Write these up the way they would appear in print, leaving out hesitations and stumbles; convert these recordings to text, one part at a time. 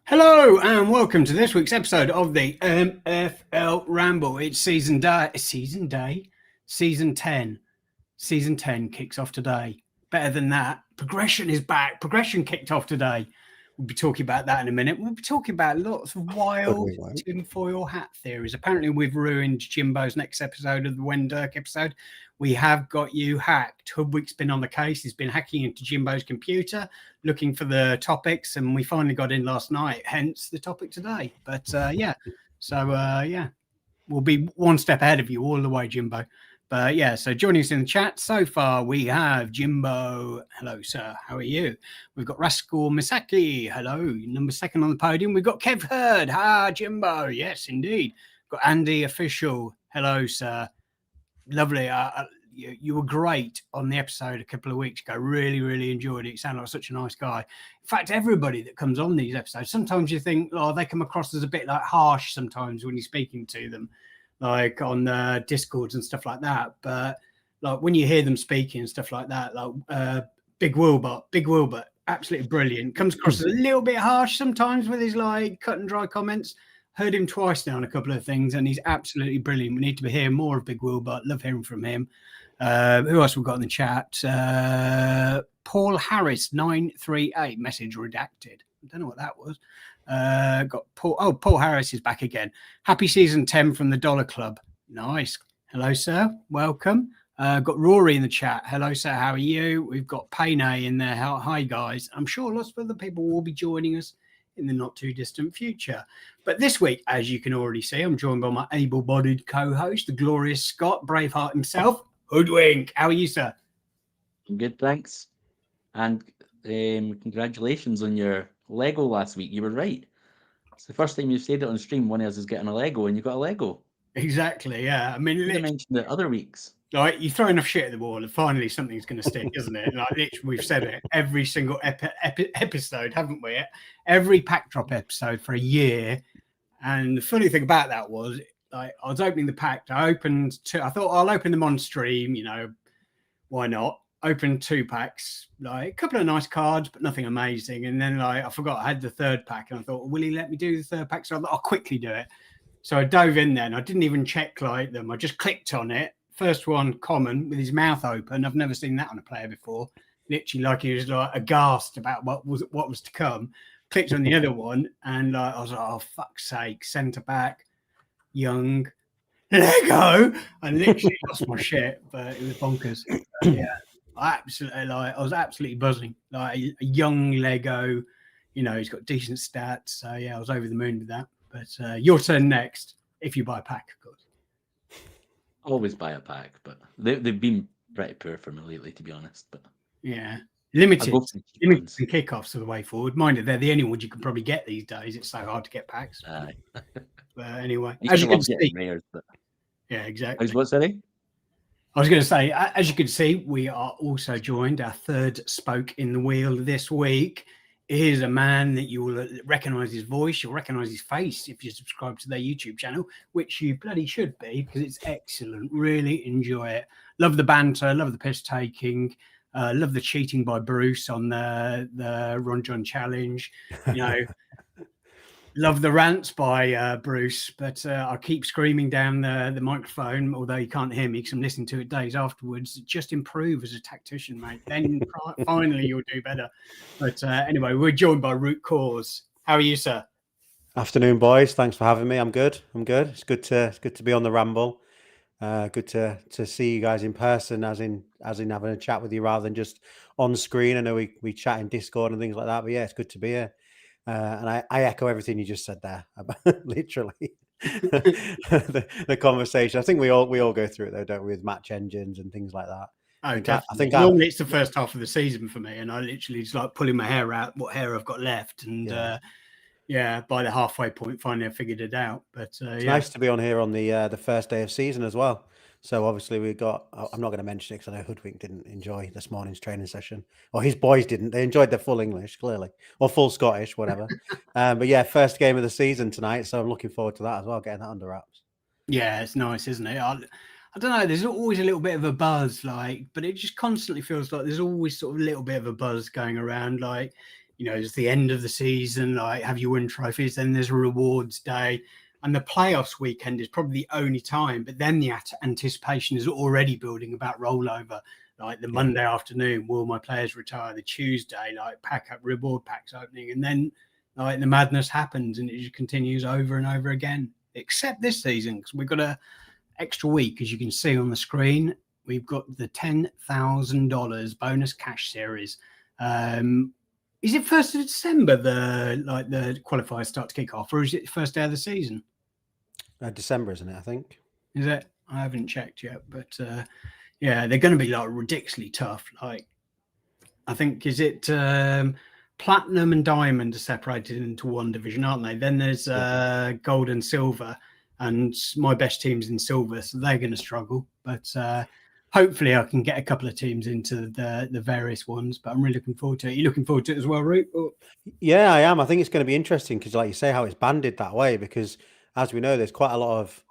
Hello and welcome to this week's episode of the MFL Ramble. It's season 10. Season 10 kicks off today. Better than that, progression is back. Progression kicked off today. We'll be talking about that in a minute. We'll be talking about lots of wild tinfoil hat theories. Apparently, we've ruined Jimbo's next episode of the Wendirk episode. We have got you hacked. Hoodwink's been on the case. He's been hacking into Jimbo's computer, looking for the topics, and we finally got in last night, hence the topic today. But we'll be one step ahead of you all the way, Jimbo. But yeah, so joining us in the chat so far, we have Jimbo. Hello, sir. How are you? We've got Rascal Misaki. Hello, number 2 on the podium. We've got Kev Hurd. Ah, Jimbo. Yes, indeed. We've got Andy Official. Hello, sir. Lovely. You were great on the episode a couple of weeks ago. Really, really enjoyed it. You sound like such a nice guy. In fact, everybody that comes on these episodes, sometimes you think, oh, they come across as a bit like harsh sometimes when you're speaking to them, like on the Discords and stuff like that. But like when you hear them speaking and stuff like that, like Big Wilbert, absolutely brilliant. Comes across as a little bit harsh sometimes with his like cut and dry comments. Heard him twice now on a couple of things, and he's absolutely brilliant. We need to be hearing more of Big Wilbert. Love hearing from him. Who else we've got in the chat? Paul Harris 938 message redacted. I don't know what that was. Got Paul. Oh, Paul Harris is back again. Happy season 10 from the Dollar Club. Nice. Hello, sir. Welcome. Got Rory in the chat. Hello, sir. How are you? We've got Payne in there. Hi, guys. I'm sure lots of other people will be joining us in the not too distant future. But this week, as you can already see, I'm joined by my able-bodied co-host, the glorious Scott Braveheart himself, Hoodwink. How are you, sir? I'm good, thanks. And congratulations on your Lego last week. You were right. It's the first time you've said it on stream. One of us is getting a Lego, and you got a Lego. Exactly, yeah. I mean, you mentioned it other weeks. Like, you throw enough shit at the wall and finally something's going to stick, isn't it? Like, literally, we've said it every single episode, haven't we? Every pack drop episode for a year. And the funny thing about that was, like, I was opening the pack. I thought I'll open them on stream, you know, why not? Opened 2 packs, like a couple of nice cards, but nothing amazing. And then, like, I forgot I had the 3rd pack, and I thought, will he let me do the 3rd pack? So I thought, I'll quickly do it. So I dove in there, and I didn't even check like them. I just clicked on it. First one, common, with his mouth open. I've never seen that on a player before. Literally, like he was like aghast about what was to come. Clicked on the other one, and I was like, "Oh, fuck's sake!" Centre back, young, Lego. I literally lost my shit, but it was bonkers. Yeah, I was absolutely buzzing. Like a young Lego, you know, he's got decent stats. So yeah, I was over the moon with that. But your turn next, if you buy a pack, of course. Always buy a pack, but they've been pretty poor for me lately, to be honest. But yeah, limited and kickoffs are the way forward. Mind you, they're the only ones you can probably get these days. It's so hard to get packs. But anyway, as you can see, rares, but... yeah, exactly. What's that? I was going to say, as you can see, we are also joined. Our 3rd spoke in the wheel this week is a man that you will recognize his voice. You'll recognize his face if you subscribe to their YouTube channel, which you bloody should be, because it's excellent. Really enjoy it. Love the banter, love the piss taking, love the cheating by Bruce on the Ron John challenge. You know, love the rants by Bruce, but I keep screaming down the microphone, although you can't hear me because I'm listening to it days afterwards. Just improve as a tactician, mate. Then finally you'll do better. But anyway, we're joined by Root Cause. How are you, sir? Afternoon, boys. Thanks for having me. I'm good. It's good to be on the Ramble. Good to see you guys in person, as in having a chat with you rather than just on screen. I know we chat in Discord and things like that, but yeah, it's good to be here. And I echo everything you just said there about literally the conversation. I think we all go through it though, don't we, with match engines and things like that. I think normally it's the first half of the season for me, and I literally just like pulling my hair out, what hair I've got left, and by the halfway point, finally I figured it out. But it's nice to be on here on the first day of season as well. So obviously we got, I'm not going to mention it because I know Hoodwink didn't enjoy this morning's training session, or his boys didn't. They enjoyed their full English, clearly, or full Scottish, whatever. But yeah, first game of the season tonight. So I'm looking forward to that as well, getting that under wraps. Yeah, it's nice, isn't it? I don't know. There's always a little bit of a buzz, but it just constantly feels like there's always sort of a little bit of a buzz going around. Like it's the end of the season, like have you win trophies, then there's a rewards day, and the playoffs weekend is probably the only time, but then the anticipation is already building about rollover, like the Monday afternoon, will my players retire? The Tuesday, like pack up reward packs opening, and then like the madness happens and it just continues over and over again, except this season, because we've got a extra week, as you can see on the screen. We've got the $10,000 bonus cash series. Is it 1st of December the qualifiers start to kick off, or is it the first day of the season? December, isn't it? I think. Is it? I haven't checked yet, but yeah, they're going to be like ridiculously tough. Like, I think, is it platinum and diamond are separated into one division, aren't they? Then there's gold and silver, and my best team's in silver, so they're going to struggle. But hopefully I can get a couple of teams into the various ones, but I'm really looking forward to it. You looking forward to it as well, Root? Yeah, I am. I think it's going to be interesting because, like you say, how it's banded that way, because as we know, there's quite a lot of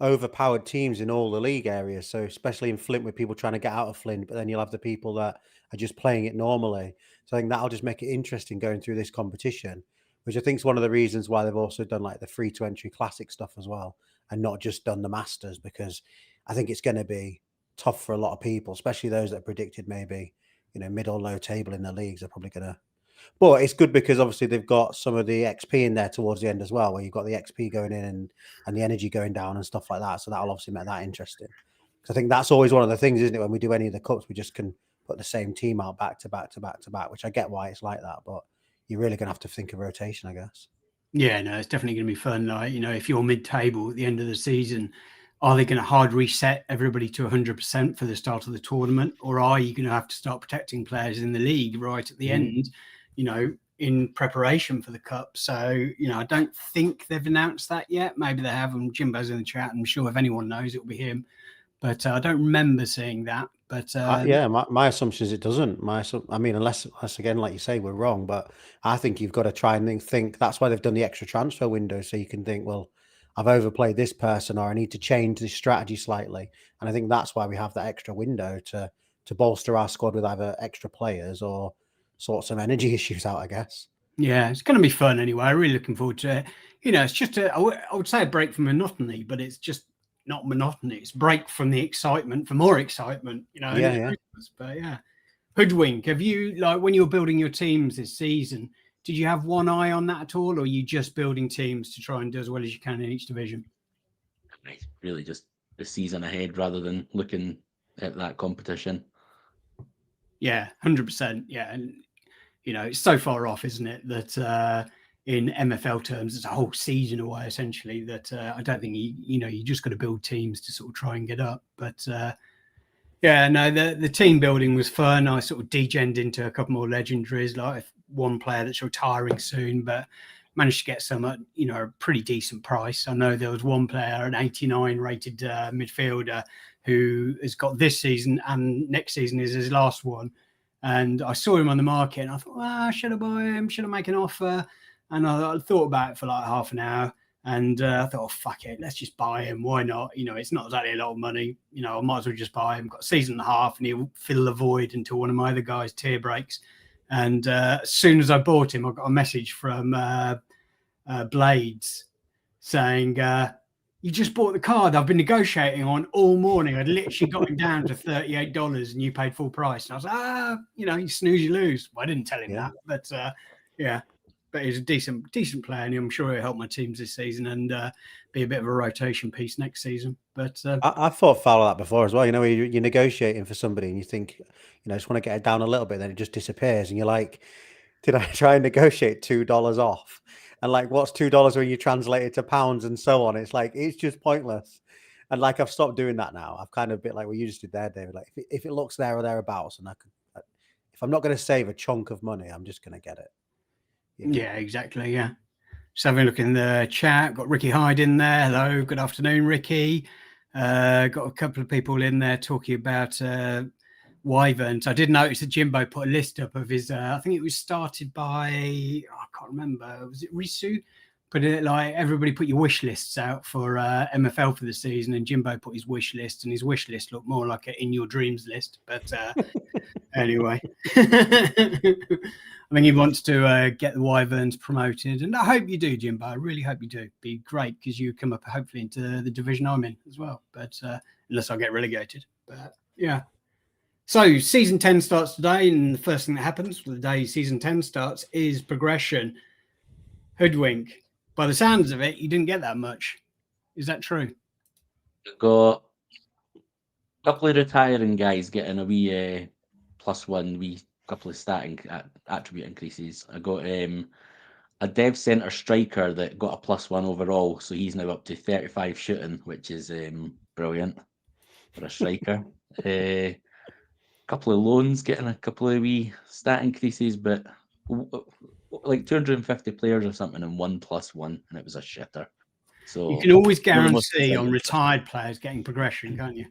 overpowered teams in all the league areas. So especially in Flint, with people trying to get out of Flint, but then you'll have the people that are just playing it normally. So I think that'll just make it interesting going through this competition, which I think is one of the reasons why they've also done like the free to entry classic stuff as well, and not just done the Masters, because I think it's going to be tough for a lot of people, especially those that predicted maybe, mid or low table in the leagues are probably going to. But it's good because obviously they've got some of the XP in there towards the end as well, where you've got the XP going in and the energy going down and stuff like that. So that'll obviously make that interesting. Because I think that's always one of the things, isn't it? When we do any of the cups, we just can put the same team out back to back to back to back, which I get why it's like that. But you're really going to have to think of rotation, I guess. Yeah, no, it's definitely going to be fun. Like, if you're mid-table at the end of the season, are they going to hard reset everybody to 100% for the start of the tournament? Or are you going to have to start protecting players in the league right at the end, in preparation for the cup? So, I don't think they've announced that yet. Maybe they have, and Jimbo's in the chat. I'm sure if anyone knows, it'll be him. But I don't remember seeing that. But yeah, my assumption is it doesn't. Unless again, like you say, we're wrong. But I think you've got to try and think. That's why they've done the extra transfer window, so you can think, well, I've overplayed this person, or I need to change this strategy slightly. And I think that's why we have that extra window to bolster our squad with either extra players or sort some energy issues out, I guess. Yeah, it's going to be fun anyway. I'm really looking forward to it. It's just I would say a break from monotony, but it's just not monotony. It's break from the excitement for more excitement, Yeah. But yeah, Hoodwink, have you, like, when you were building your teams this season, did you have one eye on that at all, or are you just building teams to try and do as well as you can in each division? It's really just the season ahead rather than looking at that competition. Yeah, 100%. Yeah, and it's so far off, isn't it, that in MFL terms, it's a whole season away essentially. That I don't think you just got to build teams to sort of try and get up. But yeah, no, the team building was fun. I sort of degened into a couple more legendaries, like one player that's retiring soon, but managed to get some at a pretty decent price. I know there was one player, an 89 rated midfielder, who has got this season and next season is his last one. And I saw him on the market and I thought, should I buy him? Should I make an offer? And I thought about it for like half an hour. And I thought, fuck it, let's just buy him. Why not? It's not exactly a lot of money. I might as well just buy him. Got a season and a half and he'll fill the void until one of my other guys tier breaks. And as soon as I bought him, I got a message from Blades saying, you just bought the card I've been negotiating on all morning. I'd literally got him down to $38 and you paid full price. And I was like, you snooze, you lose. Well, I didn't tell him that, but yeah. But he's a decent player, and I'm sure he'll help my teams this season and be a bit of a rotation piece next season. But I thought foul of that before as well. You're negotiating for somebody and you think, I just want to get it down a little bit, then it just disappears, and you're like, did I try and negotiate $2 off? And like, what's $2 when you translate it to pounds and so on? It's like, it's just pointless. And like, I've stopped doing that now. I've kind of bit like what you just did there, David. Like, if it looks there or thereabouts, and if I'm not going to save a chunk of money, I'm just going to get it. Yeah, exactly. Yeah. Just having a look in the chat. Got Ricky Hyde in there. Hello. Good afternoon, Ricky. Got a couple of people in there talking about Wyverns. I did notice that Jimbo put a list up of his, I think it was started by, I can't remember. Was it Risu? Put it like, everybody put your wish lists out for MFL for the season, and Jimbo put his wish list, and his wish list looked more like an in your dreams list. But anyway. I think he wants to get the Wyverns promoted, and I hope you do, Jimbo. I really hope you do. Be great because you come up hopefully into the division I'm in as well. But unless I get relegated, but yeah. So season 10 starts today, and the first thing that happens the day season 10 starts is progression. Hoodwink. By the sounds of it, you didn't get that much. Is that true? Got a couple of retiring guys getting a wee +1, wee couple of stat attribute increases. I got a dev center striker that got a +1 overall, so he's now up to 35 shooting, which is brilliant for a striker. A couple of loans getting a couple of wee stat increases, but like 250 players or something and 1 +1, and it was a shitter. So you can always one of the most guarantee on exciting retired players getting progression, can't you?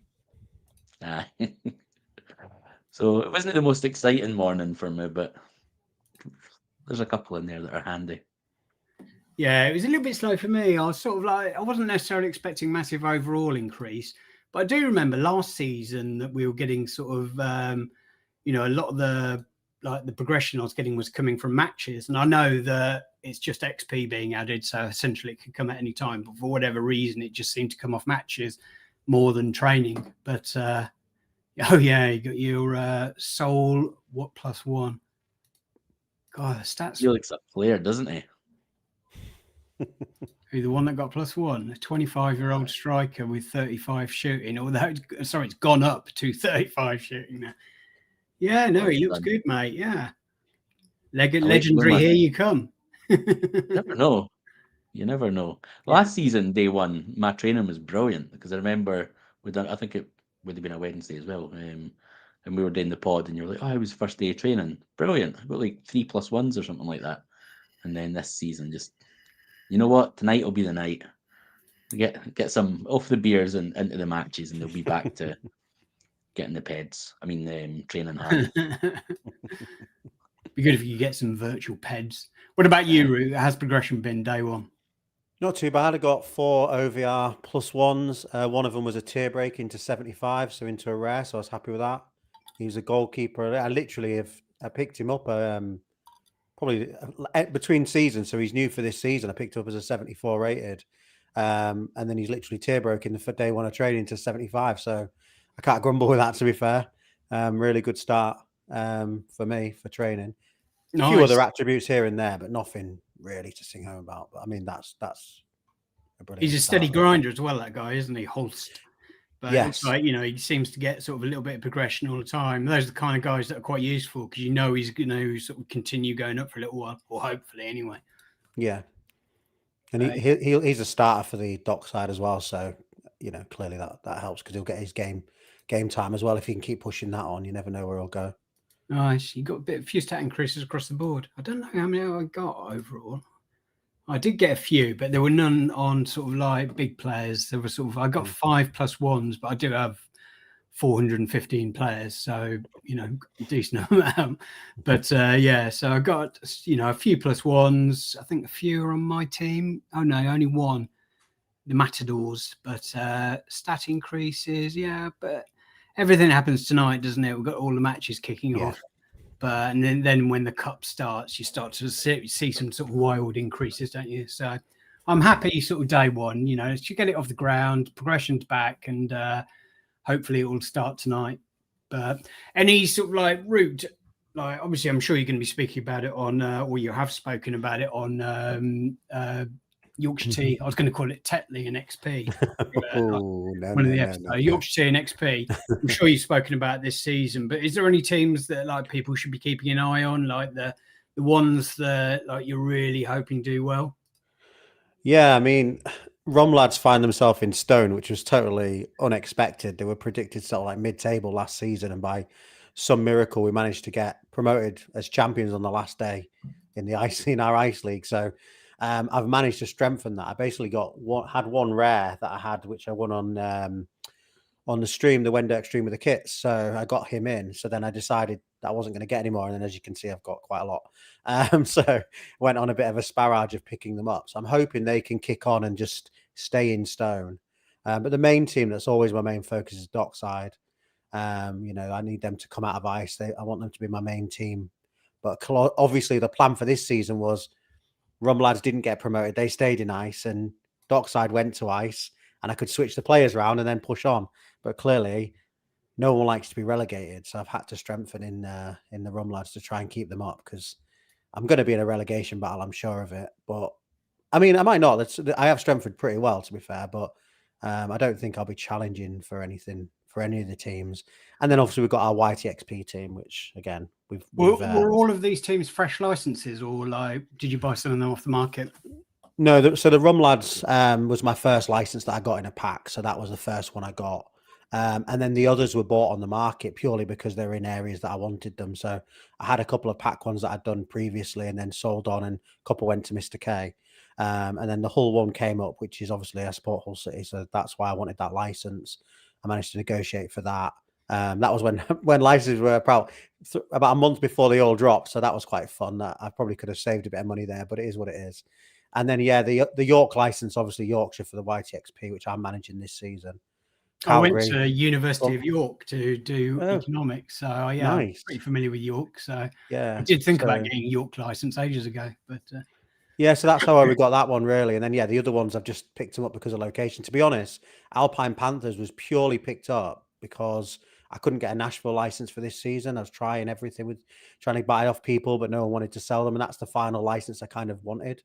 Aye. So it wasn't the most exciting morning for me, but there's a couple in there that are handy. Yeah, it was a little bit slow for me. I was sort of like, I wasn't necessarily expecting massive overall increase, but I do remember last season that we were getting sort of, you know, a lot of the progression I was getting was coming from matches, and I know that it's just XP being added, so essentially it could come at any time. But for whatever reason, it just seemed to come off matches more than training. But oh yeah, you got your soul what +1. God, the stats. He looks a player, doesn't he? Who, the one that got +1, a 25-year-old striker with 35 shooting. Although, sorry, it's gone up to 35 shooting now. Yeah, no, he looks good, mate. Yeah, legendary. Here you come. Never know. You never know. Last season, day one, my training was brilliant because I remember I think it would have been a Wednesday as well. And we were doing the pod, and you're like, "Oh, it was first day of training. Brilliant. I got like 3 +1s or something like that." And then this season, just you know what? Tonight will be the night. Get some off the beers and into the matches, and they'll be back to getting the peds. I mean, training hard. Be good if you get some virtual peds. What about you, Root? Has progression been day one? Not too bad. I got 4 OVR +1s. One of them was a tier break into 75, so into a rare. So I was happy with that. He was a goalkeeper. I picked him up probably between seasons. So he's new for this season. I picked up as a 74 rated. And then he's literally tier broken for day one of training to 75. So I can't grumble with that, to be fair. Really good start for me for training. Nice. A few other attributes here and there, but nothing really to sing home about. But I mean, that's a brilliant. He's a steady grinder as well, that guy, isn't he? Holst. But yes, it's like, you know, he seems to get sort of a little bit of progression all the time. Those are the kind of guys that are quite useful because you know he's going to sort of continue going up for a little while, or hopefully anyway. Yeah. And he's a starter for the dock side as well. So, you know, clearly that helps because he'll get his game time as well. If he can keep pushing that on, you never know where he'll go. Nice. You got a few stat increases across the board. I don't know how many I got overall. I did get a few, but there were none on sort of like big players. There were sort of, I got 5 +1s, but I do have 415 players, so you know, decent amount. But yeah, so I got, you know, a few +1s. I think a few are on my team. Oh no, only one, the Matadors. But stat increases, yeah. But everything happens tonight, doesn't it? We've got all the matches kicking off. But and then when the cup starts, you start to see some sort of wild increases, don't you? So I'm happy, sort of day one. You know, you get it off the ground, progression's back, and hopefully it will start tonight. But any sort of like route, like obviously I'm sure you're going to be speaking about it on, or you have spoken about it on Yorkshire Tea. I was going to call it Tetley and XP. Yorkshire Tea and XP. I'm sure you've spoken about this season, but is there any teams that like people should be keeping an eye on, like the ones that like you're really hoping do well? Yeah, I mean, lads find themselves in stone, which was totally unexpected. They were predicted sort of like mid-table last season, and by some miracle, we managed to get promoted as champions on the last day in our ice league. So I've managed to strengthen that. I basically had one rare that I had, which I won on the stream, the Wendock stream with the kits. So I got him in. So then I decided that I wasn't going to get any more. And then, as you can see, I've got quite a lot. So went on a bit of a sparrage of picking them up. So I'm hoping they can kick on and just stay in stone. But the main team, that's always my main focus, is Dockside. You know, I need them to come out of ice. I want them to be my main team But obviously, the plan for this season was Rumlads didn't get promoted; they stayed in ice, and Dockside went to ice, and I could switch the players around and then push on. But clearly, no one likes to be relegated, so I've had to strengthen in the Rumlads to try and keep them up, because I'm going to be in a relegation battle. I'm sure of it. But I mean, I might not. I have strengthened pretty well, to be fair, but I don't think I'll be challenging for anything for any of the teams. And then obviously we've got our YTXP team, which again were all of these teams fresh licenses, or like did you buy some of them off the market? No, so the Rumlads was my first license that I got in a pack, so that was the first one I got. And then the others were bought on the market purely because they're in areas that I wanted them. So I had a couple of pack ones that I'd done previously and then sold on, and a couple went to Mr. K. And then the Hull one came up, which is obviously I support Hull City, so that's why I wanted that license. I managed to negotiate for that. That was when licenses were about a month before they all dropped, so that was quite fun. I probably could have saved a bit of money there, but it is what it is. And then the York license, obviously Yorkshire for the YTXP, which I'm managing this season. Calgary. I went to University of York to do economics, so yeah, nice. I'm pretty familiar with York. So yeah, I did think about getting a York license ages ago, but yeah, so that's how we got that one really. And then the other ones I've just picked them up because of location. To be honest, Alpine Panthers was purely picked up because I couldn't get a Nashville license for this season. I was trying everything with trying to buy off people, but no one wanted to sell them, and that's the final license I kind of wanted.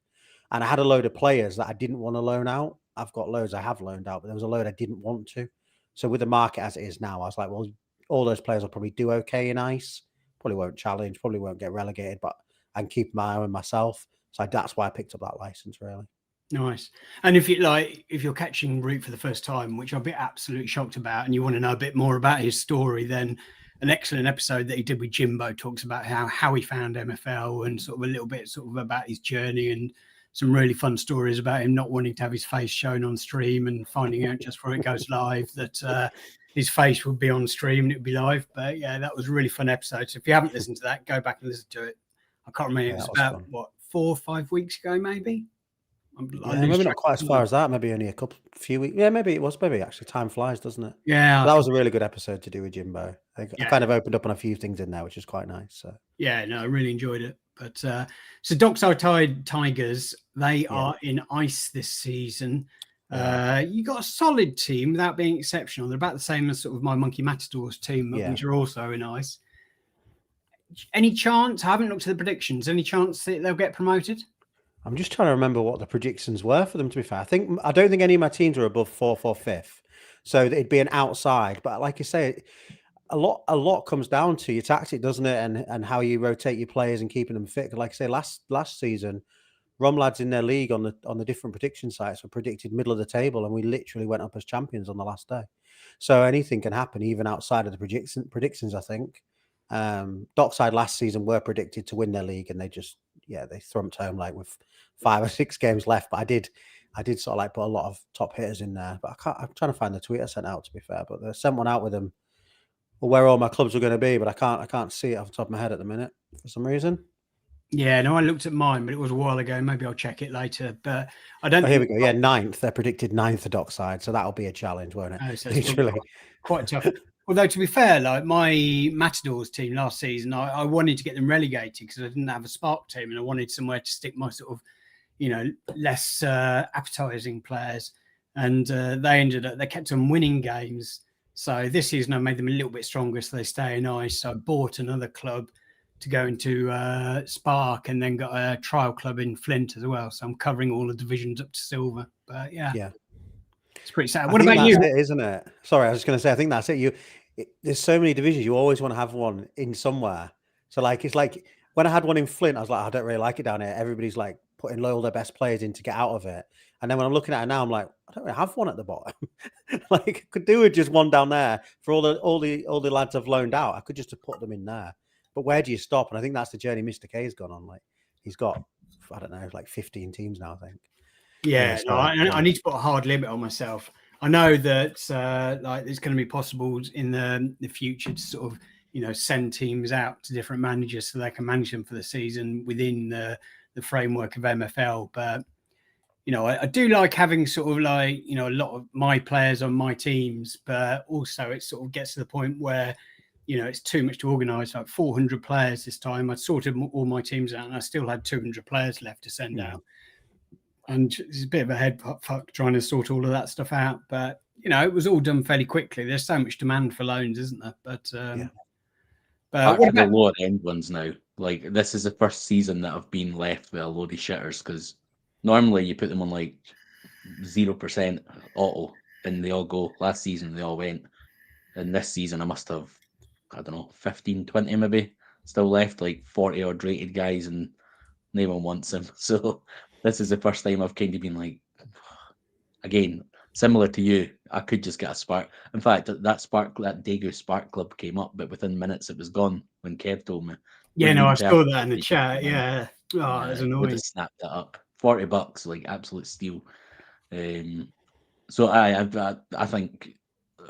And I had a load of players that I didn't want to loan out. I've got loads I have loaned out, but there was a load I didn't want to. So with the market as it is now, I was like, well, all those players will probably do okay in ice. Probably won't challenge, probably won't get relegated, but I can keep my eye on myself. So that's why I picked up that license, really. Nice. And if you're catching Root for the first time, which I'll be absolutely shocked about, and you want to know a bit more about his story, then an excellent episode that he did with Jimbo talks about how he found MFL and sort of a little bit sort of about his journey, and some really fun stories about him not wanting to have his face shown on stream and finding out just before it goes live that his face would be on stream and it would be live. But yeah, that was a really fun episode. So if you haven't listened to that, go back and listen to it. I can't remember. It was about fun. What, 4 or 5 weeks ago, maybe? Maybe not quite as far as that. Maybe only a few weeks. Yeah, maybe it was. Maybe actually time flies, doesn't it? Yeah. That was a really good episode to do with Jimbo. I kind of opened up on a few things in there, which is quite nice. So yeah, no, I really enjoyed it. But so Dockside Tigers, they are in ice this season. You got a solid team without being exceptional. They're about the same as sort of my Monkey Matadors team, which are also in ice. Any chance? I haven't looked at the predictions. Any chance that they'll get promoted? I'm just trying to remember what the predictions were for them, to be fair. I don't think any of my teams are above 4th or 5th. So it'd be an outside. But like you say, a lot comes down to your tactic, doesn't it? And how you rotate your players and keeping them fit. Like I say, last season, Rumlads in their league on the different prediction sites were predicted middle of the table, and we literally went up as champions on the last day. So anything can happen, even outside of the predictions, I think. Dockside last season were predicted to win their league, and they just they thrumped home like with 5 or 6 games left. But I did sort of like put a lot of top hitters in there. But I'm trying to find the tweet I sent out, to be fair. But they sent one out with them, where all my clubs were going to be, but I can't see it off the top of my head at the minute for some reason. Yeah, no, I looked at mine, but it was a while ago. Maybe I'll check it later. But I don't. Here we go. Yeah, 9th. They're predicted 9th of Dockside, so that'll be a challenge, won't it? Oh, so literally quite tough. Although to be fair, like my Matadors team last season, I wanted to get them relegated because I didn't have a Spark team, and I wanted somewhere to stick my sort of, less appetizing players. And they kept on winning games. So this season I made them a little bit stronger, so they stay in ice. So I bought another club to go into Spark, and then got a trial club in Flint as well. So I'm covering all the divisions up to silver. But yeah. It's pretty sad. What about you? That's it, isn't it? Sorry, I was just going to say, I think that's it. There's so many divisions. You always want to have one in somewhere. So it's like when I had one in Flint, I was like, I don't really like it down here. Everybody's like putting all their best players in to get out of it. And then when I'm looking at it now, I'm like, I don't really have one at the bottom. Like, could do with just one down there for all the lads I've loaned out. I could just have put them in there. But where do you stop? And I think that's the journey Mr. K's gone on. Like, he's got, I don't know, like 15 teams now, I think. Yeah, I need to put a hard limit on myself. I know that it's going to be possible in the future to sort of send teams out to different managers so they can manage them for the season within the framework of MFL. But I do like having sort of like a lot of my players on my teams, but also it sort of gets to the point where it's too much to organise. Like 400 players this time. I sorted all my teams out, and I still had 200 players left to send out. And it's a bit of a head fuck trying to sort all of that stuff out. But it was all done fairly quickly. There's so much demand for loans, isn't there? But what about the lower end ones now? Like, this is the first season that I've been left with a load of shitters, because normally you put them on like 0% auto and they all go. Last season they all went, and this season I must have, I don't know, 15, 20 maybe still left, like 40 odd rated guys, and no one wants them. So this is the first time I've kind of been like, again, similar to you, I could just get a spark. In fact, that Daegu Spark Club came up, but within minutes it was gone when Kev told me. Yeah, no, I saw that in the chat. Yeah. Oh, it's annoying. Would have snapped that up. $40, like absolute steal. So I think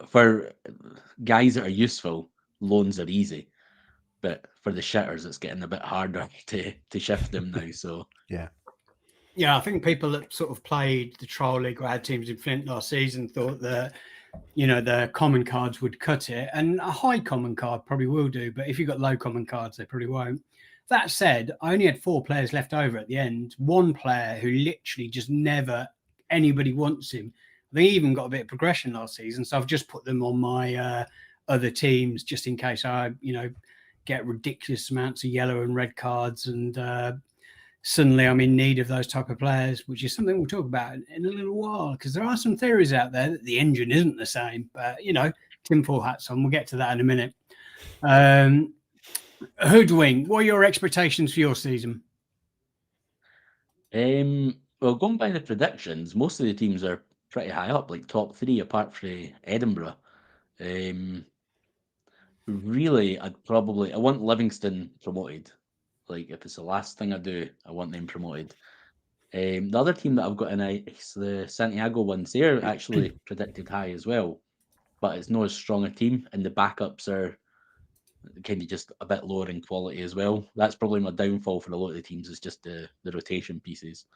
for guys that are useful, loans are easy. But for the shitters, it's getting a bit harder to shift them now. So yeah, I think people that sort of played the Trial League or had teams in Flint last season thought that the common cards would cut it, and a high common card probably will do. But if you've got low common cards, they probably won't. That said, I only had 4 players left over at the end. One player who literally just never anybody wants him. They even got a bit of progression last season, so I've just put them on my other teams just in case I get ridiculous amounts of yellow and red cards, and suddenly I'm in need of those type of players, which is something we'll talk about in a little while, because there are some theories out there that the engine isn't the same. But tinfoil hats on. We'll get to that in a minute. Hoodwink, what are your expectations for your season? Well, going by the predictions, most of the teams are pretty high up, like top 3, apart from Edinburgh. Really, I want Livingston promoted. Like, if it's the last thing I do, I want them promoted. The other team that I've got in is the Santiago ones. They're actually predicted high as well, but it's not as strong a team, and the backups are kind of just a bit lower in quality as well. That's probably my downfall for a lot of the teams, is just the rotation pieces.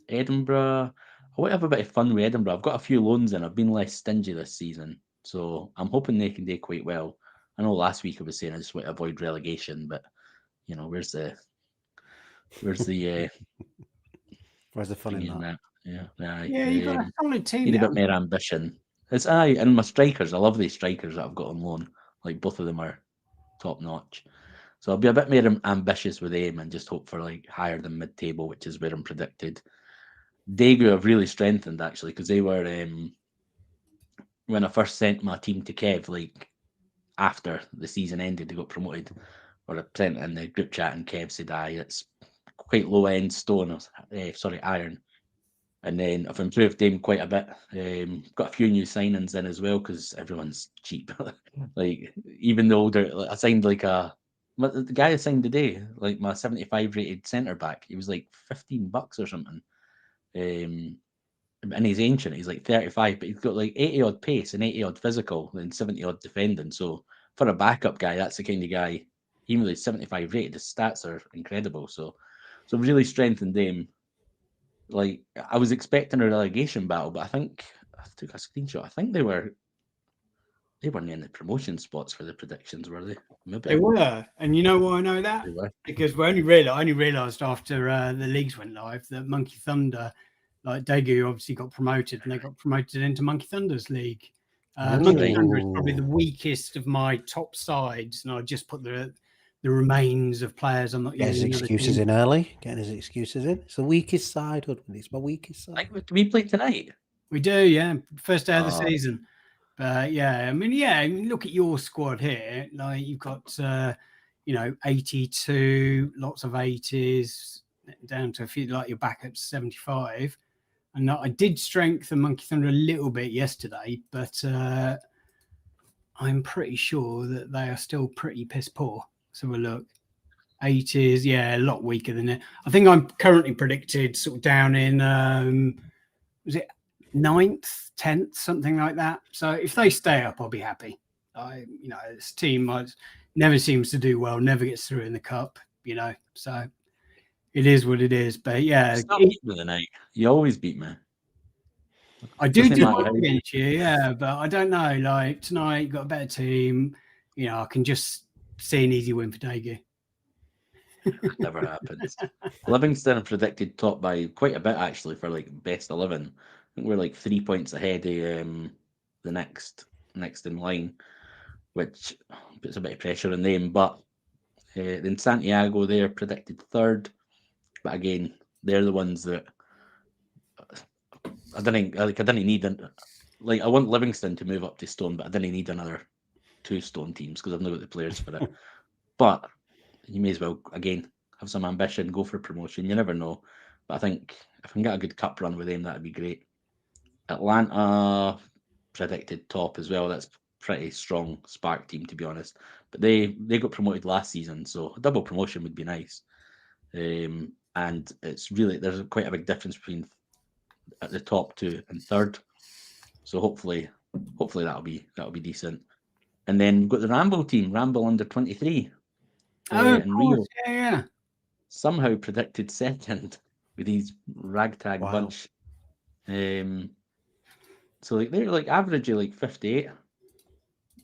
Edinburgh, I want to have a bit of fun with Edinburgh. I've got a few loans in. I've been less stingy this season, so I'm hoping they can do quite well. I know last week I was saying I just want to avoid relegation, but where's the where's the fun in that? You've got a solid team. Need a bit more ambition. And my strikers. I love these strikers that I've got on loan. Like, both of them are top notch. So I'll be a bit more ambitious with them and just hope for like higher than mid-table, which is where I'm predicted. Daegu have really strengthened, actually, because they were when I first sent my team to Kev, like after the season ended, they got promoted, or I sent in the group chat, and Kev said, it's quite low end iron. And then I've improved them quite a bit. Got a few new signings in as well, because everyone's cheap. Like, even the older, I signed the guy I signed today, like my 75 rated centre back, he was like $15 or something. And he's ancient, he's like 35, but he's got like 80 odd pace and 80 odd physical and 70 odd defending. So for a backup guy, that's the kind of guy, even though he's 75 rated, his stats are incredible. So really strengthened them. Like, I was expecting a relegation battle, but I think I took a screenshot. I think they weren't in the promotion spots for the predictions, were they? Maybe. They were, and you know why I know that? Because I only realised after the leagues went live that Monkey Thunder, like Daegu, obviously got promoted, and they got promoted into Monkey Thunder's league. Monkey Thunder is probably the weakest of my top sides, and I just put the remains of players I'm not using. Getting his excuses in early. Getting his excuses in. It's the weakest side, Hoodwink. It's my weakest side. Do we play tonight? We do, yeah. First day of the season. I mean, look at your squad here. Like, you've got 82, lots of 80s, down to a few, like your backups 75. And I did strengthen Monkey Thunder a little bit yesterday, but I'm pretty sure that they are still pretty piss poor. So we'll look. 80s, a lot weaker than it. I think I'm currently predicted sort of down in was it 9th, 10th, something like that. So if they stay up, I'll be happy. This team never seems to do well, never gets through in the cup, so it is what it is. But Stop beating me tonight. You always beat me. I do Doesn't matter well how you- against you, yeah, but I don't know. Like tonight, you got a better team. You know, I can just see an easy win for Daegu. Never happens. Livingston predicted top by quite a bit actually for like best 11. I think we're like 3 points ahead of the next in line, which puts a bit of pressure on them. But then Santiago, they're predicted third, but again, they're the ones that I didn't need like I want Livingston to move up to Stone, but I didn't need another 2 Stone teams because I've not got the players for it. But you may as well again have some ambition, go for promotion. You never know. But I think if I can get a good cup run with them, that'd be great. Atlanta predicted top as well. That's pretty strong Spark team, to be honest. But they got promoted last season, so a double promotion would be nice. And it's really there's quite a big difference between at the top 2 and third. So hopefully that'll be decent. And then we've got the Ramble team, Ramble under 23. Oh, of And course, Rio yeah. somehow predicted second with these ragtag Wow. bunch. So like they're like averaging like 58,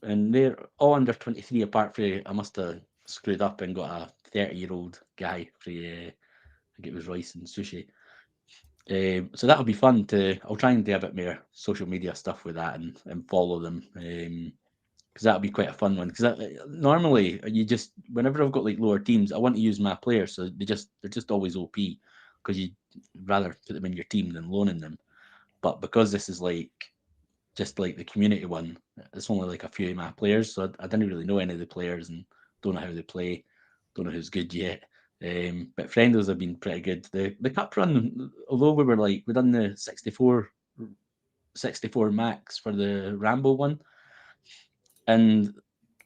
and they're all under 23 apart from I must have screwed up and got a 30-year-old guy for I think it was Rice and Sushi. So that'll be fun I'll try and do a bit more social media stuff with that and follow them. Because that'll be quite a fun one. Because normally you just whenever I've got like lower teams, I want to use my players, so they're just always OP because you'd rather put them in your team than loaning them. But because this is like just like the community one, it's only like a few of my players, so I didn't really know any of the players and don't know how they play, don't know who's good yet. But friendlies have been pretty good. The cup run, although we done the 64 max for the Ramble one, and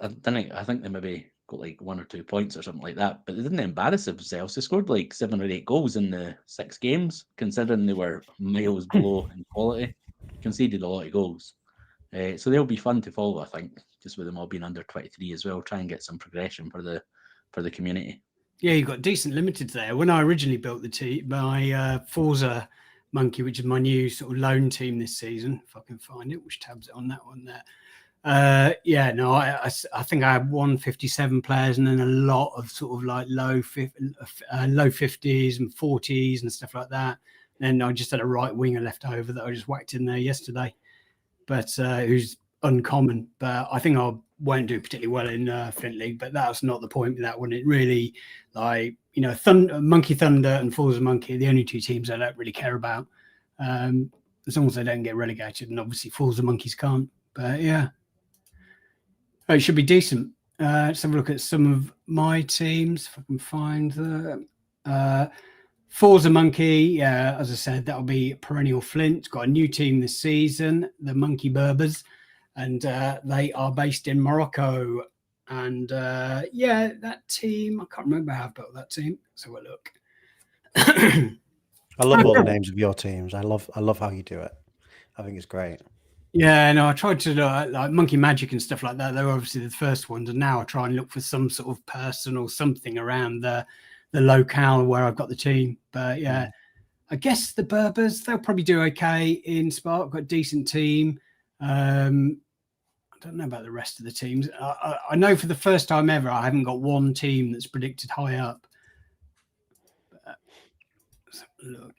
I think they maybe got like 1 or 2 points or something like that, but they didn't embarrass themselves. They scored like 7 or 8 goals in the 6 games, considering they were miles below in quality. Conceded a lot of goals. So they'll be fun to follow, I think, just with them all being under 23 as well. Try and get some progression for the community. Yeah, you've got decent limiteds there. When I originally built the team, my Forza Monkey, which is my new sort of loan team this season, if I can find it, which tabs it on that one there. I think I had 157 players and then a lot of sort of like low 50s and 40s and stuff like that. And I just had a right winger left over that I just whacked in there yesterday, but who's uncommon. But I think I won't do particularly well in Flint League, but that's not the point with that one. It really, like, you know, Monkey Thunder and Forza Monkey are the only 2 teams I don't really care about, as long as they don't get relegated, and obviously Forza Monkeys can't. But yeah. It should be decent. Let's have a look at some of my teams, if I can find the Forza Monkey. Yeah, as I said, that'll be perennial Flint. Got a new team this season, the Monkey Berbers, and they are based in Morocco. And yeah, that team, I can't remember how I built that team. Let's have a look. I love all the names of your teams. I love how you do it. I think it's great. Yeah, no, I tried to like Monkey Magic and stuff like that. They were obviously the first ones, and now I try and look for some sort of person or something around the locale where I've got the team. But yeah, I guess the Berbers, they'll probably do okay in Spark. Got a decent team. I don't know about the rest of the teams. I know for the first time ever, I haven't got one team that's predicted high up. But let's have a look.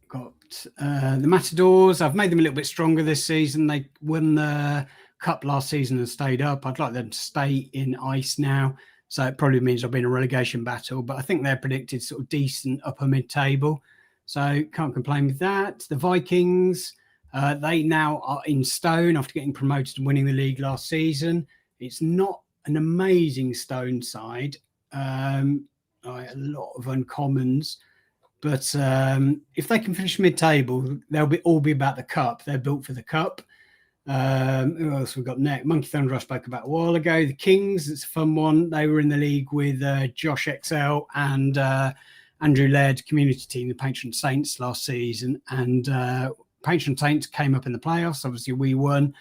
Got the Matadors. I've made them a little bit stronger this season. They won the cup last season and stayed up. I'd like them to stay in ice now, so it probably means I'll be in a relegation battle, but I think they're predicted sort of decent upper mid-table, so can't complain with that. The Vikings, they now are in Stone after getting promoted and winning the league last season. It's not an amazing Stone side, a lot of uncommons. But if they can finish mid-table, they'll all be about the cup. They're built for the cup. Who else we've got next? Monkey Thunder I spoke about a while ago. The Kings, it's a fun one. They were in the league with Josh XL and Andrew Laird community team, the Patron Saints last season. And Patron Saints came up in the playoffs. Obviously, we won.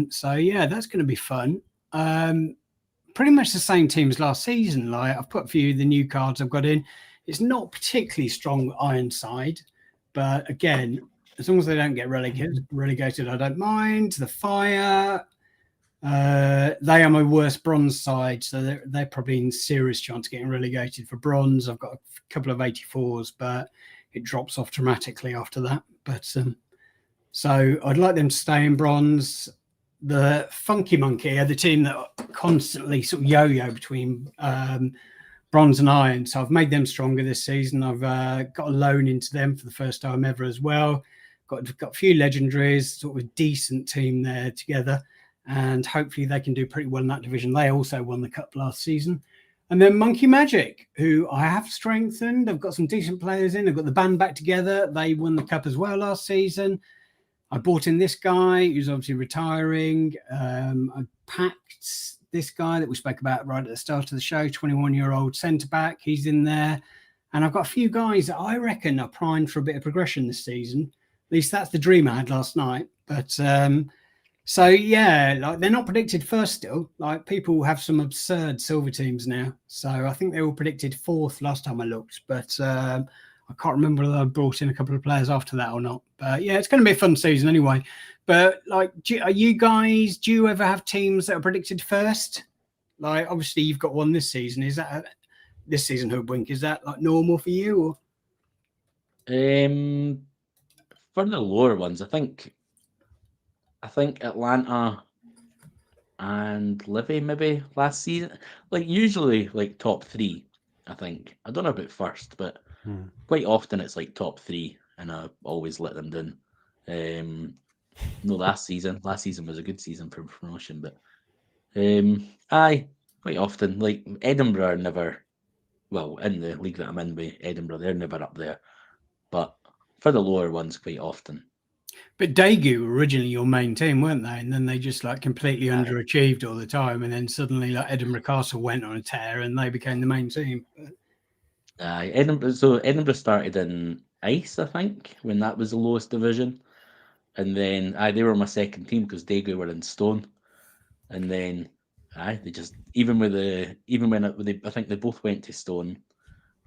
So, yeah, that's going to be fun. Pretty much the same team as last season. Like, I've put a few of the new cards I've got in. It's not particularly strong Ironside, but again, as long as they don't get relegated, I don't mind. The Fire, they are my worst bronze side, so they're probably in serious chance of getting relegated for bronze. I've got a couple of 84s, but it drops off dramatically after that. But so I'd like them to stay in bronze. The Funky Monkey are the team that constantly sort of yo-yo between bronze and iron. So I've made them stronger this season. I've got a loan into them for the first time ever as well. Got a few legendaries, sort of a decent team there together. And hopefully they can do pretty well in that division. They also won the cup last season. And then Monkey Magic, who I have strengthened. I've got some decent players in. I've got the band back together. They won the cup as well last season. I bought in this guy who's obviously retiring. I packed this guy that we spoke about right at the start of the show, 21-year-old centre-back. He's in there. And I've got a few guys that I reckon are primed for a bit of progression this season. At least that's the dream I had last night. But so, yeah, like they're not predicted first still. Like people have some absurd silver teams now. So I think they were predicted fourth last time I looked. But I can't remember whether I brought in a couple of players after that or not. But yeah, it's going to be a fun season anyway. But like, do you ever have teams that are predicted first? Like, obviously you've got one this season. Is that this season, Hoodwink? Is that like normal for you? Or? For the lower ones, I think Atlanta and Livy maybe last season. Like usually like top three, I think. I don't know about first, but quite often it's like top three, and I always let them down. No, last season was a good season for promotion, but quite often like Edinburgh are never, well, in the league that I'm in with Edinburgh, they're never up there, but for the lower ones quite often. But Daegu were originally your main team, weren't they? And then they just like completely underachieved all the time, and then suddenly like Edinburgh Castle went on a tear and they became the main team. Edinburgh started in Ice, I think, when that was the lowest division, and then they were my second team because Daegu were in Stone, and then they just I think they both went to Stone,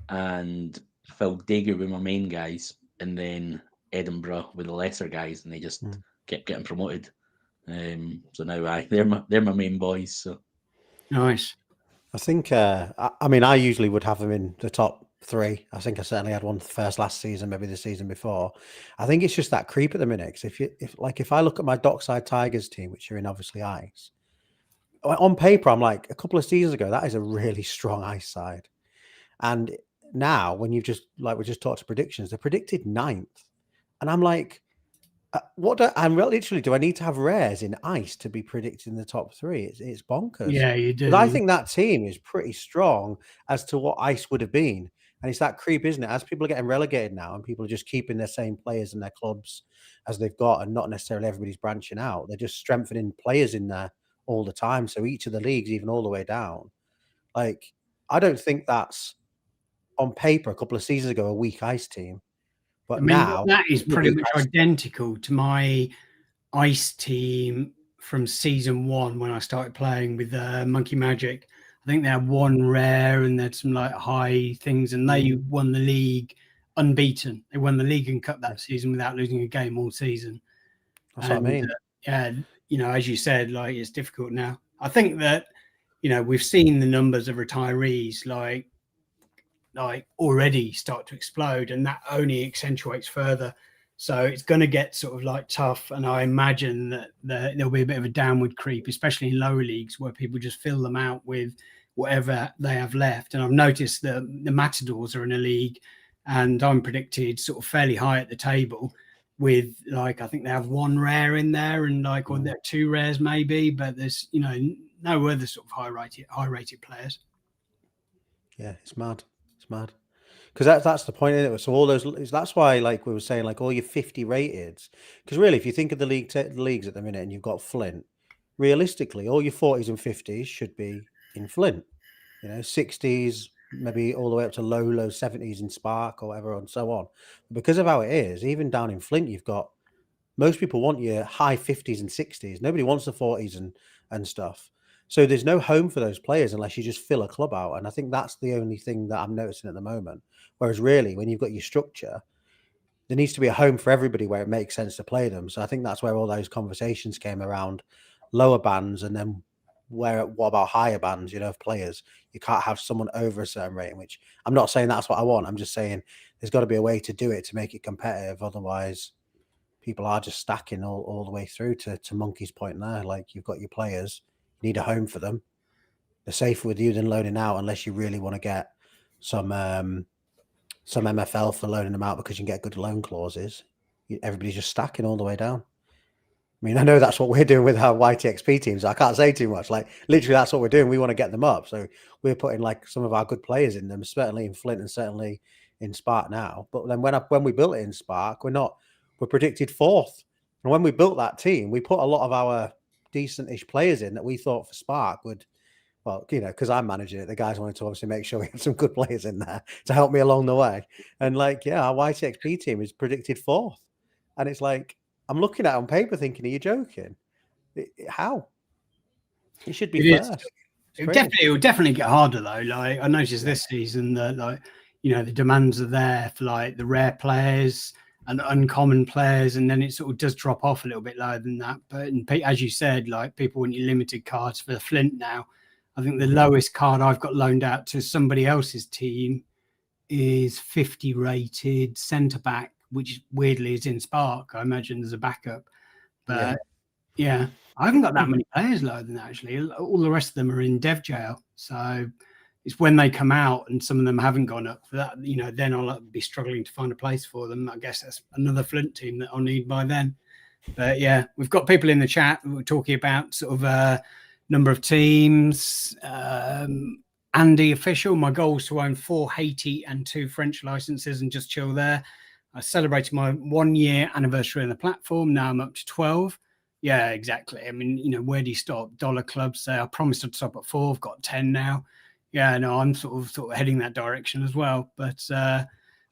and filled Daegu with my main guys, and then Edinburgh with the lesser guys, and they just kept getting promoted. So now they're my main boys. So nice. I think, I mean, I usually would have them in the top three. I think I certainly had one first last season, maybe the season before. I think it's just that creep at the minute. Because if I look at my Dockside Tigers team, which are in obviously Ice, on paper, I'm like, a couple of seasons ago, that is a really strong Ice side. And now, when we just talked to predictions, they're predicted 9th. And I'm like, do I need to have rares in Ice to be predicted in the top three? It's bonkers. Yeah, you do. But I think that team is pretty strong as to what Ice would have been. And it's that creep, isn't it? As people are getting relegated now and people are just keeping their same players in their clubs as they've got, and not necessarily everybody's branching out. They're just strengthening players in there all the time. So each of the leagues, even all the way down. Like, I don't think that's on paper a couple of seasons ago a weak Ice team. But now that is pretty much identical to my Ice team from season 1 when I started playing with Monkey Magic. I think they had one rare and they had some like high things, and they won the league unbeaten. They won the league and cup that season without losing a game all season. That's what I mean. Yeah, as you said, like it's difficult now. I think that we've seen the numbers of retirees like already start to explode, and that only accentuates further. So it's going to get sort of like tough, and I imagine that there'll be a bit of a downward creep, especially in lower leagues where people just fill them out with whatever they have left. And I've noticed that the Matadors are in a league, and I'm predicted sort of fairly high at the table with I think they have one rare in there, and or there are 2 rares maybe, but there's no other sort of high rated players. Yeah, it's mad. It's mad. Because that's the point, isn't it? So all those, that's why, like we were saying, like all your 50 rated. Because really, if you think of the leagues at the minute, and you've got Flint, realistically, all your 40s and 50s should be in Flint. 60s, maybe all the way up to low 70s in Spark or whatever, and so on. But because of how it is, even down in Flint, you've got most people want your high 50s and 60s. Nobody wants the 40s and stuff. So there's no home for those players unless you just fill a club out. And I think that's the only thing that I'm noticing at the moment. Whereas really, when you've got your structure, there needs to be a home for everybody where it makes sense to play them. So I think that's where all those conversations came around lower bands, and then what about higher bands, of players? You can't have someone over a certain rating, which I'm not saying that's what I want. I'm just saying there's got to be a way to do it to make it competitive. Otherwise, people are just stacking all the way through to Monkey's point there. Like, you've got your players, you need a home for them. They're safer with you than loaning out, unless you really want to get some MFL for loaning them out because you can get good loan clauses. Everybody's just stacking all the way down. I mean, I know that's what we're doing with our YTXP teams. I can't say too much. Like, literally, that's what we're doing. We want to get them up. So we're putting like some of our good players in them, certainly in Flint and certainly in Spark now. But then when we built it in Spark, we're predicted 4th. And when we built that team, we put a lot of our decent-ish players in that we thought for Spark would, well, because I'm managing it, the guys wanted to obviously make sure we had some good players in there to help me along the way. And like, yeah, our YTXP team is predicted 4th. And it's like, I'm looking at it on paper thinking, are you joking? How? It should be first. It will definitely get harder though. Like, I noticed this season that, like, the demands are there for like the rare players and the uncommon players, and then it sort of does drop off a little bit lower than that. But as you said, like, people want your limited cards for the Flint now. I think the lowest card I've got loaned out to somebody else's team is 50 rated centre back, which weirdly is in Spark. I imagine there's a backup, but yeah, I haven't got that many players lower than that, actually. All the rest of them are in dev jail. So it's when they come out and some of them haven't gone up for that, then I'll be struggling to find a place for them. I guess that's another Flint team that I'll need by then. But yeah, we've got people in the chat who are talking about sort of number of teams. Andy Official, my goal is to own 4 Haiti and 2 French licenses and just chill there. I celebrated my 1-year anniversary on the platform. Now I'm up to 12. Yeah, exactly. I mean, where do you stop? Dollar clubs. I promised I'd stop at 4. I've got 10 now. Yeah, no, I'm sort of heading that direction as well. But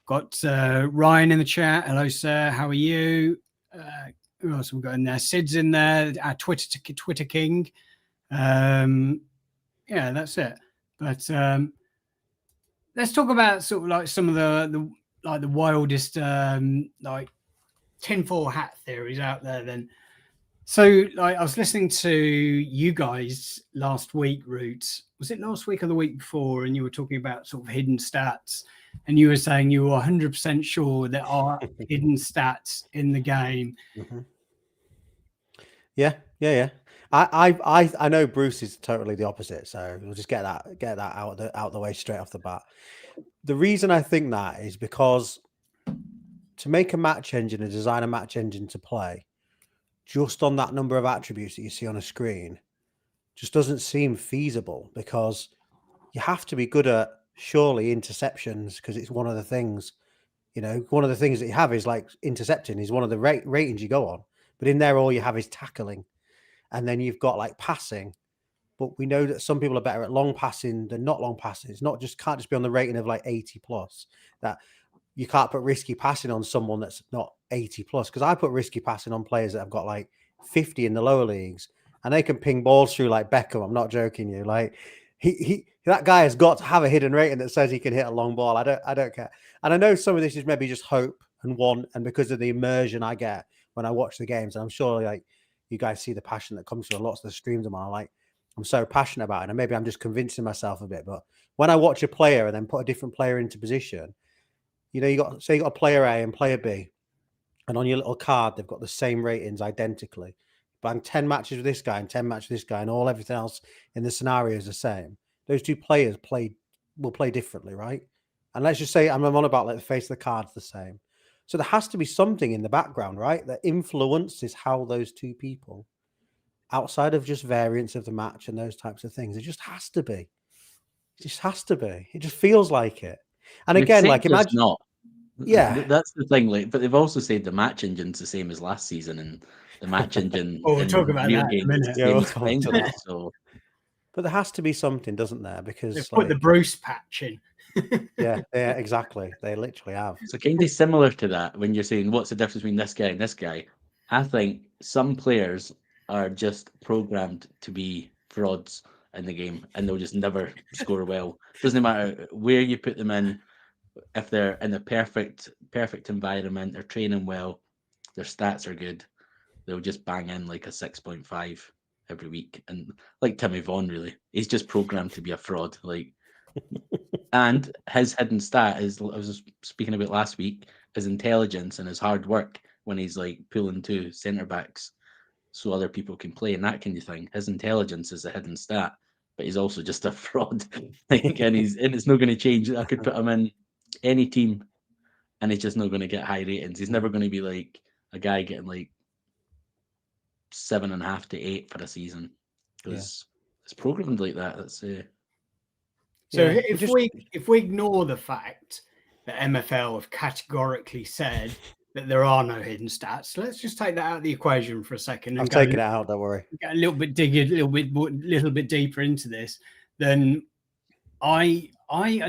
got Ryan in the chat. Hello, sir. How are you? Who else have we got in there? Sid's in there. Our Twitter king. Yeah, that's it. But let's talk about sort of like some of the wildest like tinfoil hat theories out there then. So like, I was listening to you guys last week, Roots. Was it last week or the week before? And you were talking about sort of hidden stats, and you were saying you were 100% sure there are hidden stats in the game. Mm-hmm. Yeah. I know Bruce is totally the opposite, so we'll just get that out the way straight off the bat. The reason I think that is because to make a match engine and design a match engine to play just on that number of attributes that you see on a screen just doesn't seem feasible, because you have to be good at surely interceptions, because it's one of the things, one of the things that you have is like intercepting is one of the ratings you go on, but in there all you have is tackling. And then you've got like passing, but we know that some people are better at long passing than not long passing. It's not just can't just be on the rating of like 80 plus. That you can't put risky passing on someone that's not 80 plus. Because I put risky passing on players that have got like 50 in the lower leagues, and they can ping balls through like Beckham. I'm not joking you. Like that guy has got to have a hidden rating that says he can hit a long ball. I don't care. And I know some of this is maybe just hope and want, and because of the immersion I get when I watch the games, and I'm sure like you guys see the passion that comes through lots of the streams of mine. I'm so passionate about it, and maybe I'm just convincing myself a bit. But when I watch a player and then put a different player into position, you got a player A and player B, and on your little card they've got the same ratings identically. Bang 10 matches with this guy and 10 matches with this guy, and everything else in the scenario is the same. Those two players will play differently, right? And let's just say I'm on about like the face of the card's the same. So there has to be something in the background, right, that influences how those two people, outside of just variance of the match and those types of things, it just has to be. It just has to be. It just feels like it. And again, like imagine not. Yeah, that's the thing. Like, but they've also said the match engine's the same as last season, and the match engine. We'll talk about that in a minute. Yeah, we'll come to that. So, but there has to be something, doesn't there? Because they've put the Bruce patch in. yeah, exactly. They literally have. So kind of similar to that when you're saying what's the difference between this guy and this guy. I think some players are just programmed to be frauds in the game, and they'll just never score well. Doesn't matter where you put them in, if they're in the perfect environment, they're training well, their stats are good, they'll just bang in like a 6.5 every week. And like Timmy Vaughan, really, he's just programmed to be a fraud. Like, and his hidden stat is, I was speaking about last week, his intelligence and his hard work when he's like pulling two centre backs so other people can play and that kind of thing. His intelligence is a hidden stat, but he's also just a fraud. Like, and it's not going to change. I could put him in any team, and he's just not going to get high ratings. He's never going to be like a guy getting like 7.5 to 8 for a season because it's programmed like that. That's So if we ignore the fact that MFL have categorically said that there are no hidden stats, let's just take that out of the equation for a second. I've taken it out. Don't worry. Get a little bit little bit deeper into this. Then I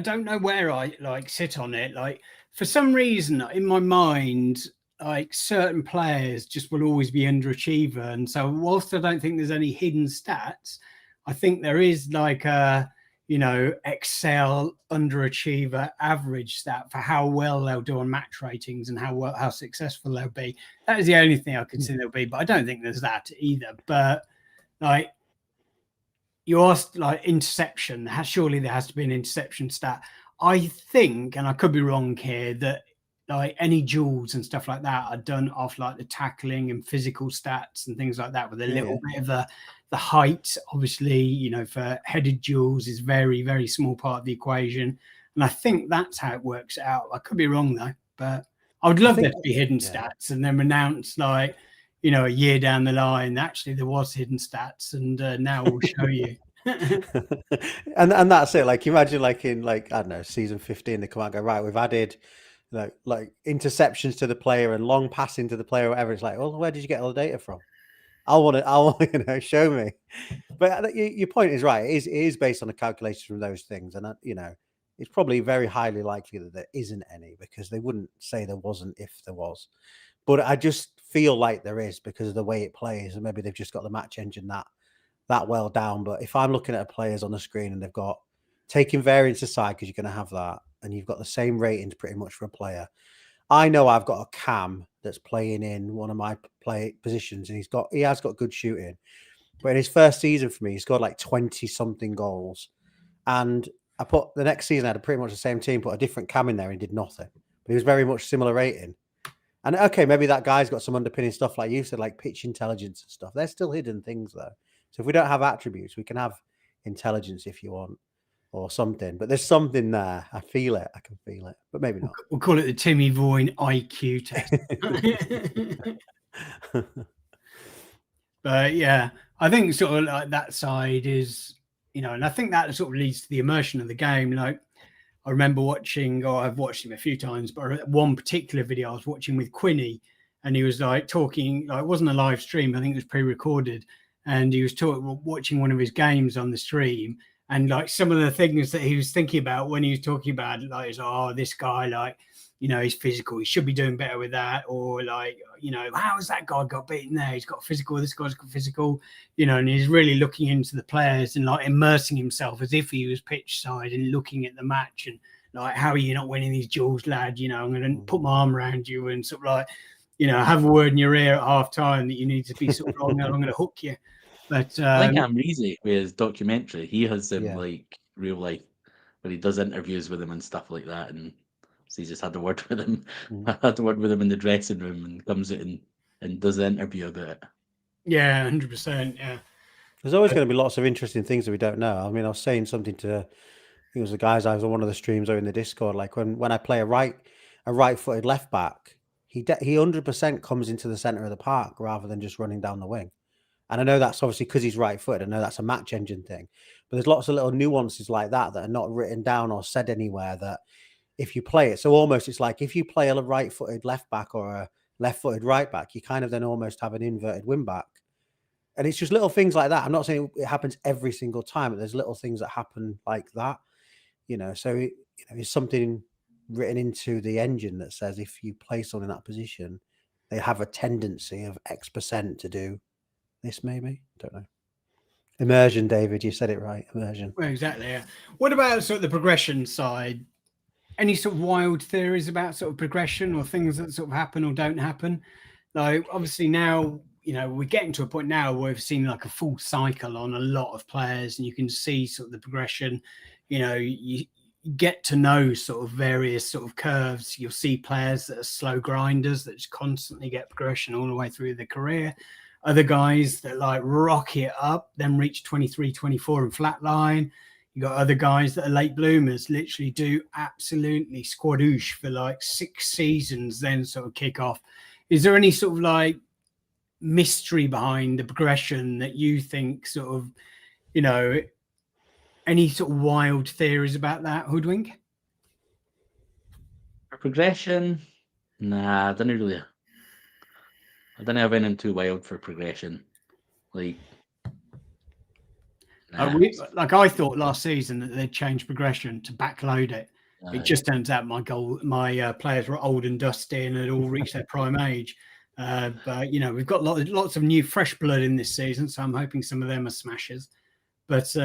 don't know where I like sit on it. Like, for some reason in my mind, like, certain players just will always be underachiever, and so whilst I don't think there's any hidden stats, I think there is like a, you know, Excel underachiever average stat for how well they'll do on match ratings and how successful they'll be. That is the only thing I can see there'll be, but I don't think there's that either. But like, you asked like interception, surely there has to be an interception stat. I think, and I could be wrong here, that like any duels and stuff like that are done off like the tackling and physical stats and things like that, with a little bit of the height, obviously, you know, for headed duels is very, very small part of the equation. And I think that's how it works out. I could be wrong though, but I would love there to be hidden stats and then announce, like, you know, a year down the line, actually there was hidden stats, and now we'll show you. and that's it. Like, imagine like in like, I don't know, season 15, they come out and go, right, we've added like interceptions to the player and long passing to the player, or whatever. It's like, well, where did you get all the data from? I want you know, show me. But your point is right. It is based on the calculations from those things, and you know, it's probably very highly likely that there isn't any, because they wouldn't say there wasn't if there was. But I just feel like there is, because of the way it plays, and maybe they've just got the match engine that well down. But if I'm looking at players on the screen and they've got, taking variance aside, because you're going to have that, and you've got the same ratings pretty much for a player. I know I've got a Cam that's playing in one of my play positions, and he has got good shooting. But in his first season for me, he scored like 20 something goals. And I put the next season, I had pretty much the same team, put a different Cam in there and did nothing. But he was very much similar rating. And okay, maybe that guy's got some underpinning stuff, like you said, like pitch intelligence and stuff. They're still hidden things though. So if we don't have attributes, we can have intelligence if you want, or something. But there's something there. I feel it. I can feel it. But maybe not. We'll call it the Timmy Vaughan IQ test. But yeah, I think sort of like that side is, you know, and I think that sort of leads to the immersion of the game. Like, I remember watching, or I've watched him a few times, but one particular video I was watching with Quinny, and he was like talking, like, it wasn't a live stream, I think it was pre-recorded, and he was watching one of his games on the stream, and like some of the things that he was thinking about when he was talking about it, like, oh, this guy, like, you know, he's physical, he should be doing better with that, or like, you know, how has that guy got beaten there? He's got physical, this guy's got physical, you know, and he's really looking into the players and like immersing himself as if he was pitch side and looking at the match, and like, how are you not winning these duels, lad? You know, I'm going to put my arm around you and sort of like, you know, have a word in your ear at half time that you need to be sort of, I'm going to hook you. But I think Amrezy, with his documentary, he has them like real life, where he does interviews with him and stuff like that, and so he just had a word with him. I had a word with him in the dressing room, and comes out and does the interview about it. Yeah, 100%. Yeah, there's always going to be lots of interesting things that we don't know. I mean, I was saying something to, I think it was the guys I was on one of the streams or in the Discord. Like when I play a right-footed left back, he 100% comes into the center of the park rather than just running down the wing. And I know that's obviously because he's right-footed. I know that's a match engine thing, but there's lots of little nuances like that that are not written down or said anywhere, that if you play it, so almost it's like if you play a right-footed left back or a left-footed right back, you kind of then almost have an inverted wing back. And it's just little things like that. I'm not saying it happens every single time, but there's little things that happen like that, you know. So it's something written into the engine that says if you play someone in that position, they have a tendency of X% to do this, maybe. Don't know. Immersion, David, you said it right. Immersion. well, exactly. Yeah. What about sort of the progression side? any sort of wild theories about sort of progression or things that sort of happen or don't happen? Like obviously now, we're getting to a point now where we've seen like a full cycle on a lot of players, and you can see sort of the progression. You get to know sort of various sort of curves. You'll see players that are slow grinders that just constantly get progression all the way through their career. Other guys that like rocket up, then reach 23, 24 and flatline. You got other guys that are late bloomers, literally do absolutely squadoosh for like 6 seasons, then sort of kick off. Is there any sort of like mystery behind the progression that you think sort of, any sort of wild theories about that, Hoodwink? For progression, nah, I don't have anything too wild for progression. Like, nah. I thought last season that they'd change progression to backload it. It just turns out my players were old and dusty and had all reached their prime age. But we've got lots of new fresh blood in this season, so I'm hoping some of them are smashers. But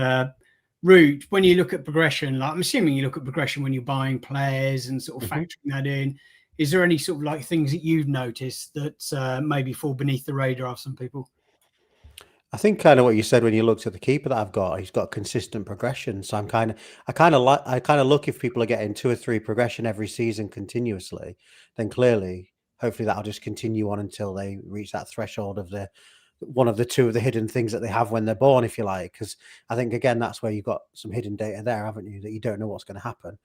Root, when you look at progression, like I'm assuming you look at progression when you're buying players and sort of factoring that in. Is there any sort of like things that you've noticed that maybe fall beneath the radar of some people? I think kind of what you said when you looked at the keeper that I've got, he's got consistent progression. So I kind of look, if people are getting 2 or 3 progression every season continuously, then clearly, hopefully that'll just continue on until they reach that threshold of one of the 2 of the hidden things that they have when they're born, if you like. Because I think again, that's where you've got some hidden data there, haven't you? That you don't know what's going to happen.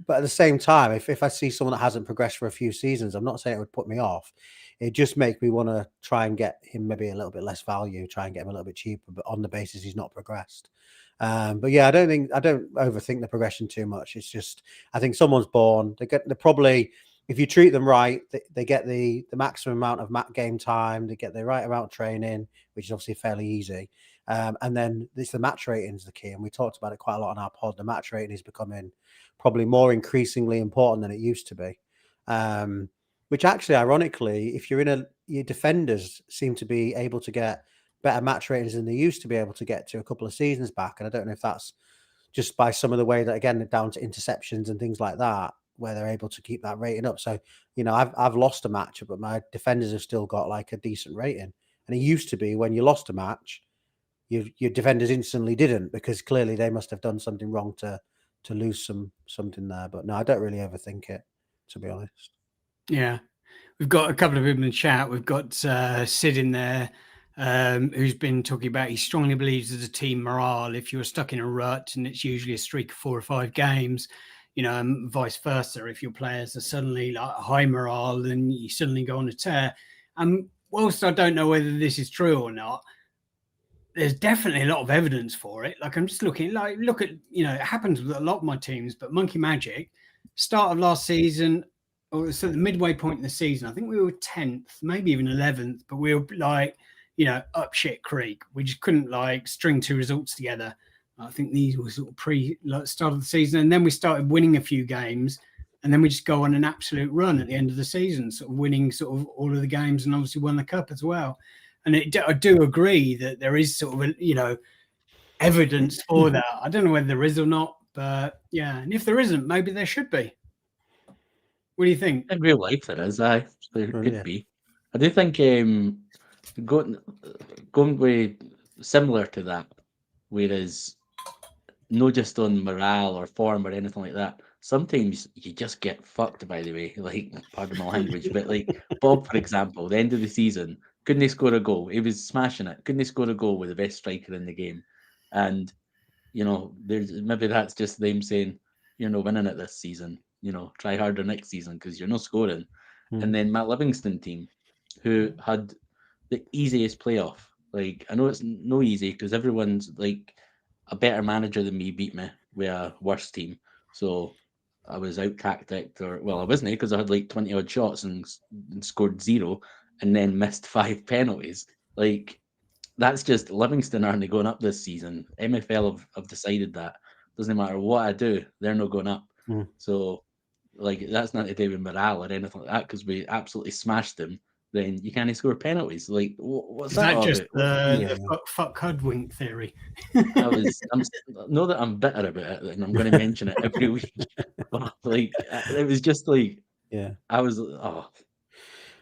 But at the same time, if I see someone that hasn't progressed for a few seasons, I'm not saying it would put me off. It just makes me want to try and get him maybe a little bit less value, try and get him a little bit cheaper, but on the basis he's not progressed. But yeah, I don't overthink the progression too much. It's just, I think someone's born, they're probably, if you treat them right, they get the maximum amount of game time, they get the right amount of training, which is obviously fairly easy. And then it's the match rating is the key. And we talked about it quite a lot on our pod. The match rating is becoming probably more increasingly important than it used to be. Which actually, ironically, if you're your defenders seem to be able to get better match ratings than they used to be able to get to a couple of seasons back. And I don't know if that's just by some of the way that, again, down to interceptions and things like that, where they're able to keep that rating up. So, I've lost a match, but my defenders have still got like a decent rating. And it used to be when you lost a match, your defenders instantly didn't, because clearly they must have done something wrong to lose something there. But no, I don't really overthink it, to be honest. Yeah, we've got a couple of people in the chat. We've got Sid in there, who's been talking about he strongly believes there's a team morale. If you're stuck in a rut and it's usually a streak of 4 or 5 games, and vice versa. If your players are suddenly like high morale, then you suddenly go on a tear. And whilst I don't know whether this is true or not, there's definitely a lot of evidence for it. Like I'm just looking, look at, it happens with a lot of my teams, but Monkey Magic, start of last season, or so the midway point in the season, I think we were 10th, maybe even 11th, but we were like, up shit creek. We just couldn't string 2 results together. I think these were sort of start of the season. And then we started winning a few games, and then we just go on an absolute run at the end of the season, sort of winning sort of all of the games, and obviously won the cup as well. And I do agree that there is sort of, evidence for that. I don't know whether there is or not, but yeah. And if there isn't, maybe there should be. What do you think? In real life, there is. There could be. I do think going way similar to that, whereas not just on morale or form or anything like that. Sometimes you just get fucked, by the way, pardon my language, but Bob, for example, the end of the season, couldn't he score a goal? He was smashing it. Couldn't he score a goal with the best striker in the game? And, maybe that's just them saying, you're not winning it this season. Try harder next season because you're not scoring. And then Matt Livingston team, who had the easiest playoff. I know it's no easy because everyone's a better manager than me beat me with a worse team. So I was out tacticked, I wasn't, because I had 20 odd shots and scored 0 and then missed 5 penalties. That's just Livingston aren't going up this season. MFL have decided that doesn't matter what I do, they're not going up. So that's not to do with morale or anything like that, because we absolutely smashed them. Then you can't score penalties. What's that? Is that just the fuck Hoodwink theory? Know that I'm bitter about it, and I'm going to mention it every week. Like it was just like Yeah. I was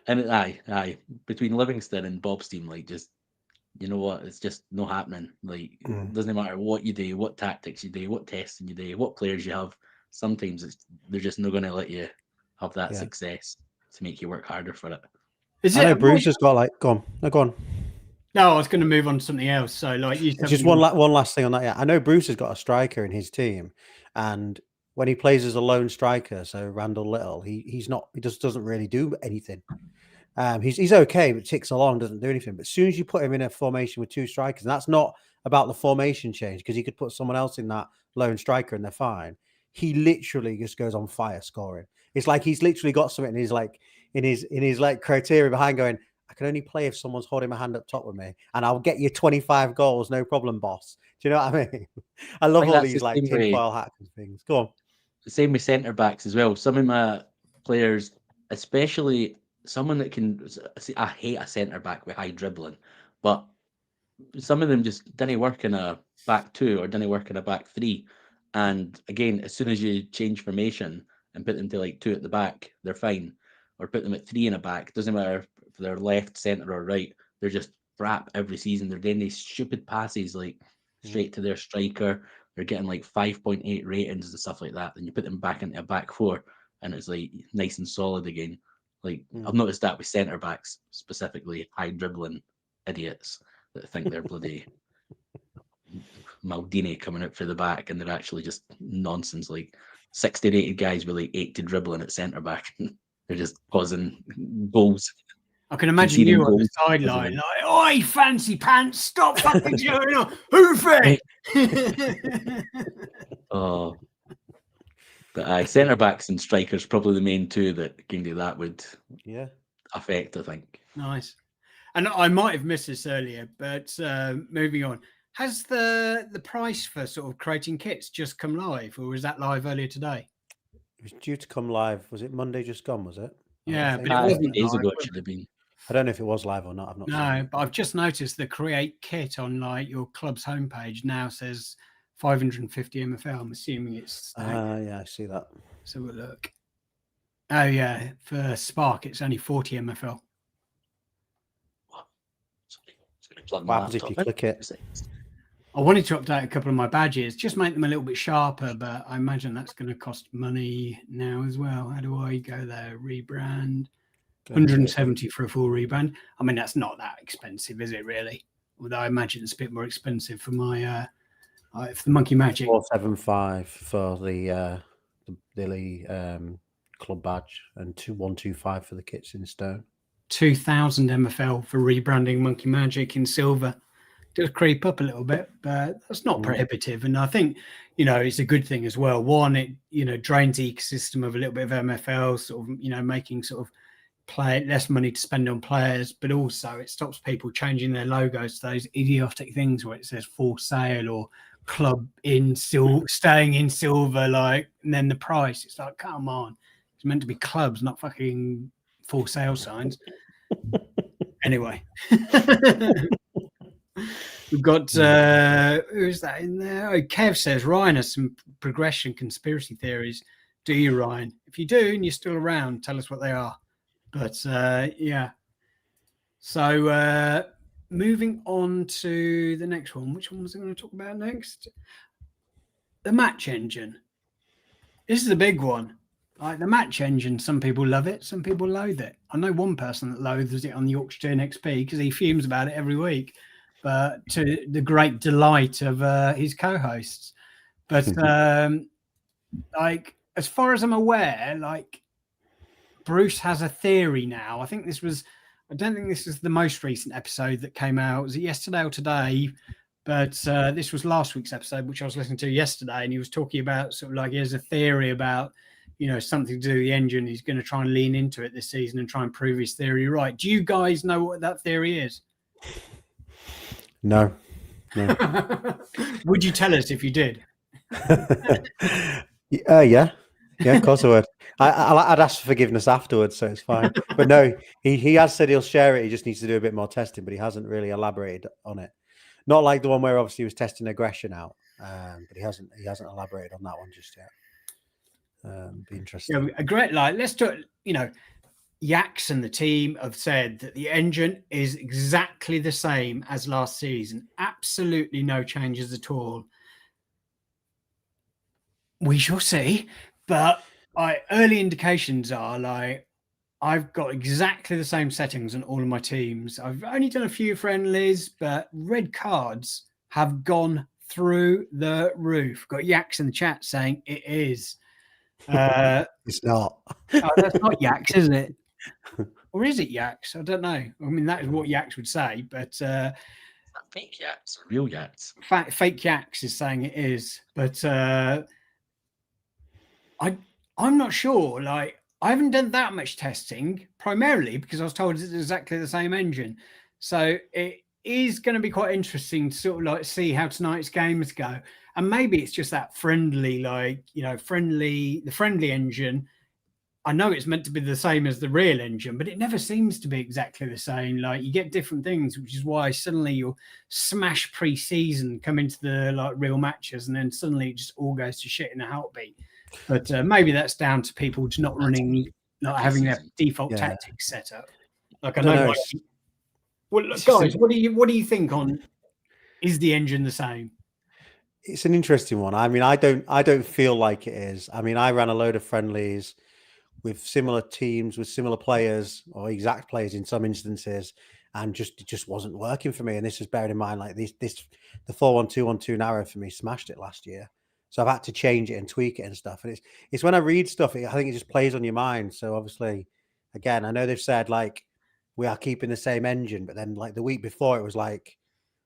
and aye between Livingston and Bob's team, like just you know what, it's just not happening. Like doesn't matter what you do, what tactics you do, what testing you do, what players you have. Sometimes they're just not going to let you have that success to make you work harder for it. I know Bruce has got like go on. No, I was going to move on to something else. So, like, you just one last thing on that. Yeah, I know Bruce has got a striker in his team, and when he plays as a lone striker, so Randall Little, he just doesn't really do anything. He's okay, but ticks along, doesn't do anything. But as soon as you put him in a formation with two strikers, and that's not about the formation change, because you could put someone else in that lone striker and they're fine. He literally just goes on fire scoring. It's like he's literally got something in his like criteria behind going, I can only play if someone's holding my hand up top with me, and I'll get you 25 goals, no problem, boss. Do you know what I mean? I love all these like tinfoil hat things. Go on. The same with centre backs as well. Some of my players, especially someone that can, I hate a centre back with high dribbling, but some of them just didn't work in a back two or didn't work in a back three. And again, as soon as you change formation and put them to like two at the back, they're fine. Or put them at three in a back, doesn't matter if they're left, centre, or right. They're just crap every season. They're getting these stupid passes like straight to their striker. They're getting like 5.8 ratings and stuff like that. Then you put them back into a back four, and it's like nice and solid again. Like I've noticed that with centre backs, specifically high dribbling idiots that think they're bloody Maldini coming out for the back, and they're actually just nonsense. Like 60 rated guys with like 80 dribbling at centre back. They're just causing goals. I can imagine you on the sideline, like, "Oi, fancy pants, stop fucking doing it, hoof it." Oh, but centre backs and strikers probably the main two that can do that would affect, I think. Nice. And I might have missed this earlier, but moving on, has the price for sort of creating kits just come live, or was that live earlier today? It was due to come live. Was it Monday just gone? Was it? Yeah, but it wasn't days live, ago. It should have been. I don't know if it was live or not. I've not. No, but I've just noticed the create kit on like your club's homepage now says 550 MFL. I'm assuming it's. Yeah, I see that. Let's have a look. Oh yeah, for Spark it's only 40 MFL. What happens if you click it? I wanted to update a couple of my badges, just make them a little bit sharper, but I imagine that's going to cost money now as well. How do I go there? Rebrand. 170 for a full rebrand. I mean, that's not that expensive, is it really? Although I imagine it's a bit more expensive for my for the Monkey Magic. 475 for the club badge, and 125 for the kits in stone. 2,000 MFL for rebranding Monkey Magic in silver. Does creep up a little bit, but that's not prohibitive. And I think, it's a good thing as well. One, it, drains the ecosystem of a little bit of MFL, sort of, making sort of less money to spend on players, but also it stops people changing their logos to those idiotic things where it says for sale or club in staying in silver, like, and then the price. It's like, come on. It's meant to be clubs, not fucking for sale signs. Anyway. We've got who's that in there? Oh, Kev says Ryan has some progression conspiracy theories. Do you, Ryan? If you do and you're still around, tell us what they are. But yeah. So moving on to the next one. Which one was I going to talk about next? The match engine. This is a big one. Like the match engine, some people love it, some people loathe it. I know one person that loathes it on the Yorkshire XP because he fumes about it every week, but to the great delight of his co-hosts. But like, as far as I'm aware, like, Bruce has a theory now. I don't think this is the most recent episode that came out. Was it yesterday or today? But this was last week's episode, which I was listening to yesterday, and he was talking about sort of like he has a theory about, something to do with the engine. He's going to try and lean into it this season and try and prove his theory right. Do you guys know what that theory is? No. Would you tell us if you did? Yeah, of course I would. I'd ask for forgiveness afterwards, so it's fine. But no, he has said he'll share it. He just needs to do a bit more testing, but he hasn't really elaborated on it. Not like the one where obviously he was testing aggression out, but he hasn't elaborated on that one just yet. Be interesting. Yeah, a great, like, let's do it. You know, Yax and the team have said that the engine is exactly the same as last season. Absolutely no changes at all. We shall see. But early indications are like I've got exactly the same settings on all of my teams. I've only done a few friendlies, but red cards have gone through the roof. Got Yax in the chat saying it is. It's not. Oh, that's not Yax, isn't it? Or is it Yax? I don't know. I mean, that is what Yax would say, but fake Yax, real Yax. Fake Yax is saying it is. But I'm not sure. Like, I haven't done that much testing, primarily because I was told it's exactly the same engine. So it is going to be quite interesting to sort of like see how tonight's games go. And maybe it's just that friendly, like, you know, the friendly engine. I know it's meant to be the same as the real engine, but it never seems to be exactly the same. Like, you get different things, which is why suddenly you'll smash pre-season, come into the like real matches, and then suddenly it just all goes to shit in a heartbeat. But maybe that's down to people just not having their default tactics set up. Like, I know. Well, look, guys, what do you think on? Is the engine the same? It's an interesting one. I mean, I don't feel like it is. I mean, I ran a load of friendlies with similar teams, with similar players or exact players in some instances, and it just wasn't working for me. And this is bearing in mind, like the 4-1-2-1-2 narrow for me smashed it last year. So I've had to change it and tweak it and stuff. And it's when I read stuff, I think it just plays on your mind. So obviously, again, I know they've said like we are keeping the same engine, but then like the week before it was like,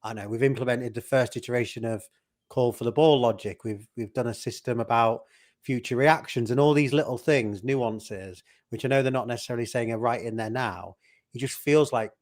I know we've implemented the first iteration of call for the ball logic. We've done a system about future reactions and all these little things, nuances, which I know they're not necessarily saying are right in there now. It just feels like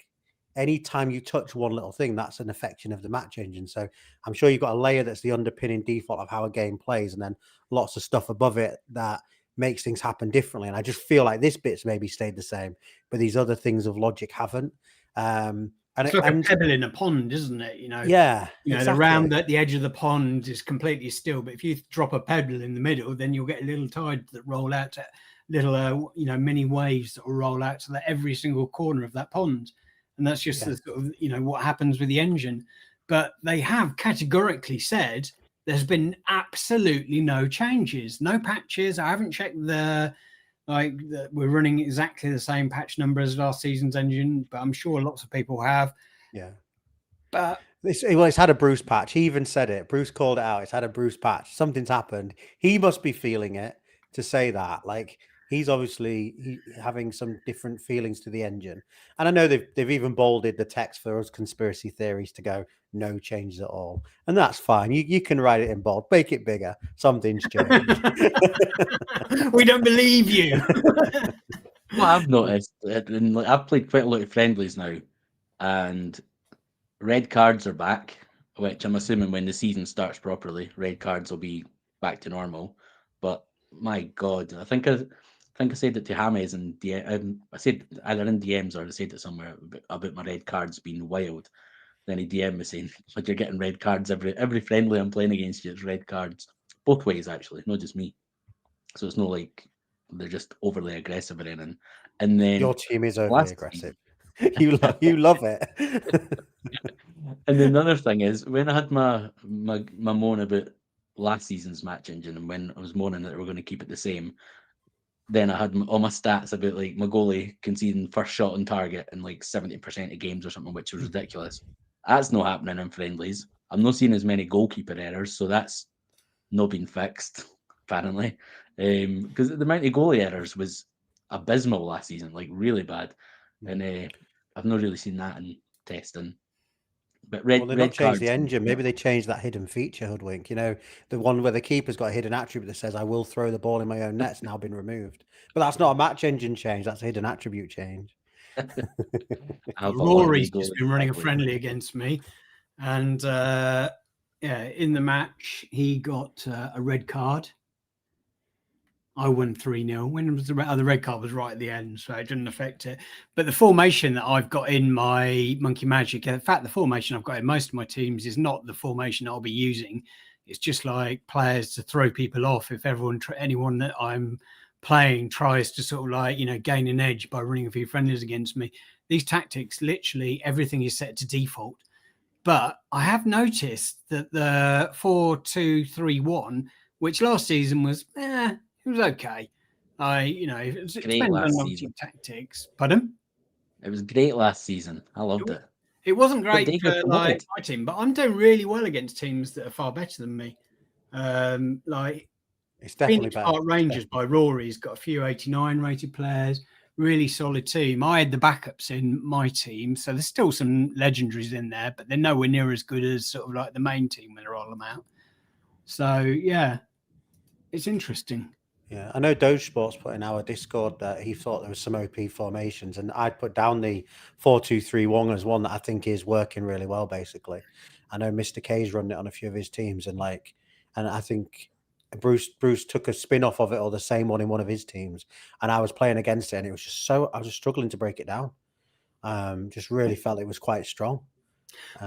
anytime you touch one little thing, that's an affection of the match engine. So I'm sure you've got a layer that's the underpinning default of how a game plays, and then lots of stuff above it that makes things happen differently. And I just feel like this bit's maybe stayed the same, but these other things of logic haven't. And it's like a pebble in a pond, isn't it? You know, exactly. The round at the edge of the pond is completely still, but if you drop a pebble in the middle, then you'll get a little tide that roll out to little, mini waves that will roll out to every single corner of that pond. And that's just the sort of, what happens with the engine. But they have categorically said there's been absolutely no changes, no patches. I haven't checked we're running exactly the same patch number as last season's engine, but I'm sure lots of people have. Yeah. But it's had a Bruce patch. He even said it. Bruce called it out. It's had a Bruce patch. Something's happened. He must be feeling it to say that. Like, he's obviously having some different feelings to the engine. And I know they've even bolded the text for us conspiracy theories to go, no changes at all. And that's fine. You can write it in bold, make it bigger. Something's changed. We don't believe you. Well, I've noticed, and like, I've played quite a lot of friendlies now, and red cards are back, which I'm assuming when the season starts properly, red cards will be back to normal. But my God, I think I said it to James and I said either in DMs or I said it somewhere about my red cards being wild. Then he DM'd me saying, "But you're getting red cards every friendly I'm playing against you. It's red cards both ways, actually, not just me. So it's not like they're just overly aggressive or anything." And then your team is overly aggressive. You love it. And then the other thing is, when I had my moan about last season's match engine, and when I was moaning that they were going to keep it the same, then I had all my stats about like my goalie conceding first shot on target in like 70% of games or something, which was ridiculous. That's not happening in friendlies. I'm not seeing as many goalkeeper errors, so that's not been fixed, apparently. Because the amount of goalie errors was abysmal last season, like really bad. And I've not really seen that in testing. But they've not changed the engine. Maybe they changed that hidden feature, Hoodwink. The one where the keeper's got a hidden attribute that says, I will throw the ball in my own net's now been removed. But that's not a match engine change. That's a hidden attribute change. Rory's just been running a friendly against me. And in the match, he got a red card. I won 3-0. When was the red card was right at the end, so it didn't affect it. But the formation that I've got in my Monkey Magic, in fact, the formation I've got in most of my teams is not the formation I'll be using. It's just like players to throw people off. If anyone that I'm playing tries to sort of like, gain an edge by running a few friendlies against me, these tactics, literally everything is set to default. But I have noticed that the 4-2-3-1, which last season was, it was okay. It depends on obviously tactics. Pardon? It was great last season. I loved it. It wasn't great they for got like promoted. my team, but I'm doing really well against teams that are far better than me. It's definitely Phoenix better. Park Rangers by Rory's got a few 89 rated players. Really solid team. I had the backups in my team, so there's still some legendaries in there, but they're nowhere near as good as sort of like the main team when they're all them out. So yeah, it's interesting. Yeah, I know Doge Sports put in our Discord that he thought there was some OP formations, and I'd put down the 4-2-3-1 as one that I think is working really well. Basically, I know Mr. K's run it on a few of his teams, and I think Bruce took a spin off of it or the same one in one of his teams, and I was playing against it, and it was just I was just struggling to break it down. Just really felt it was quite strong.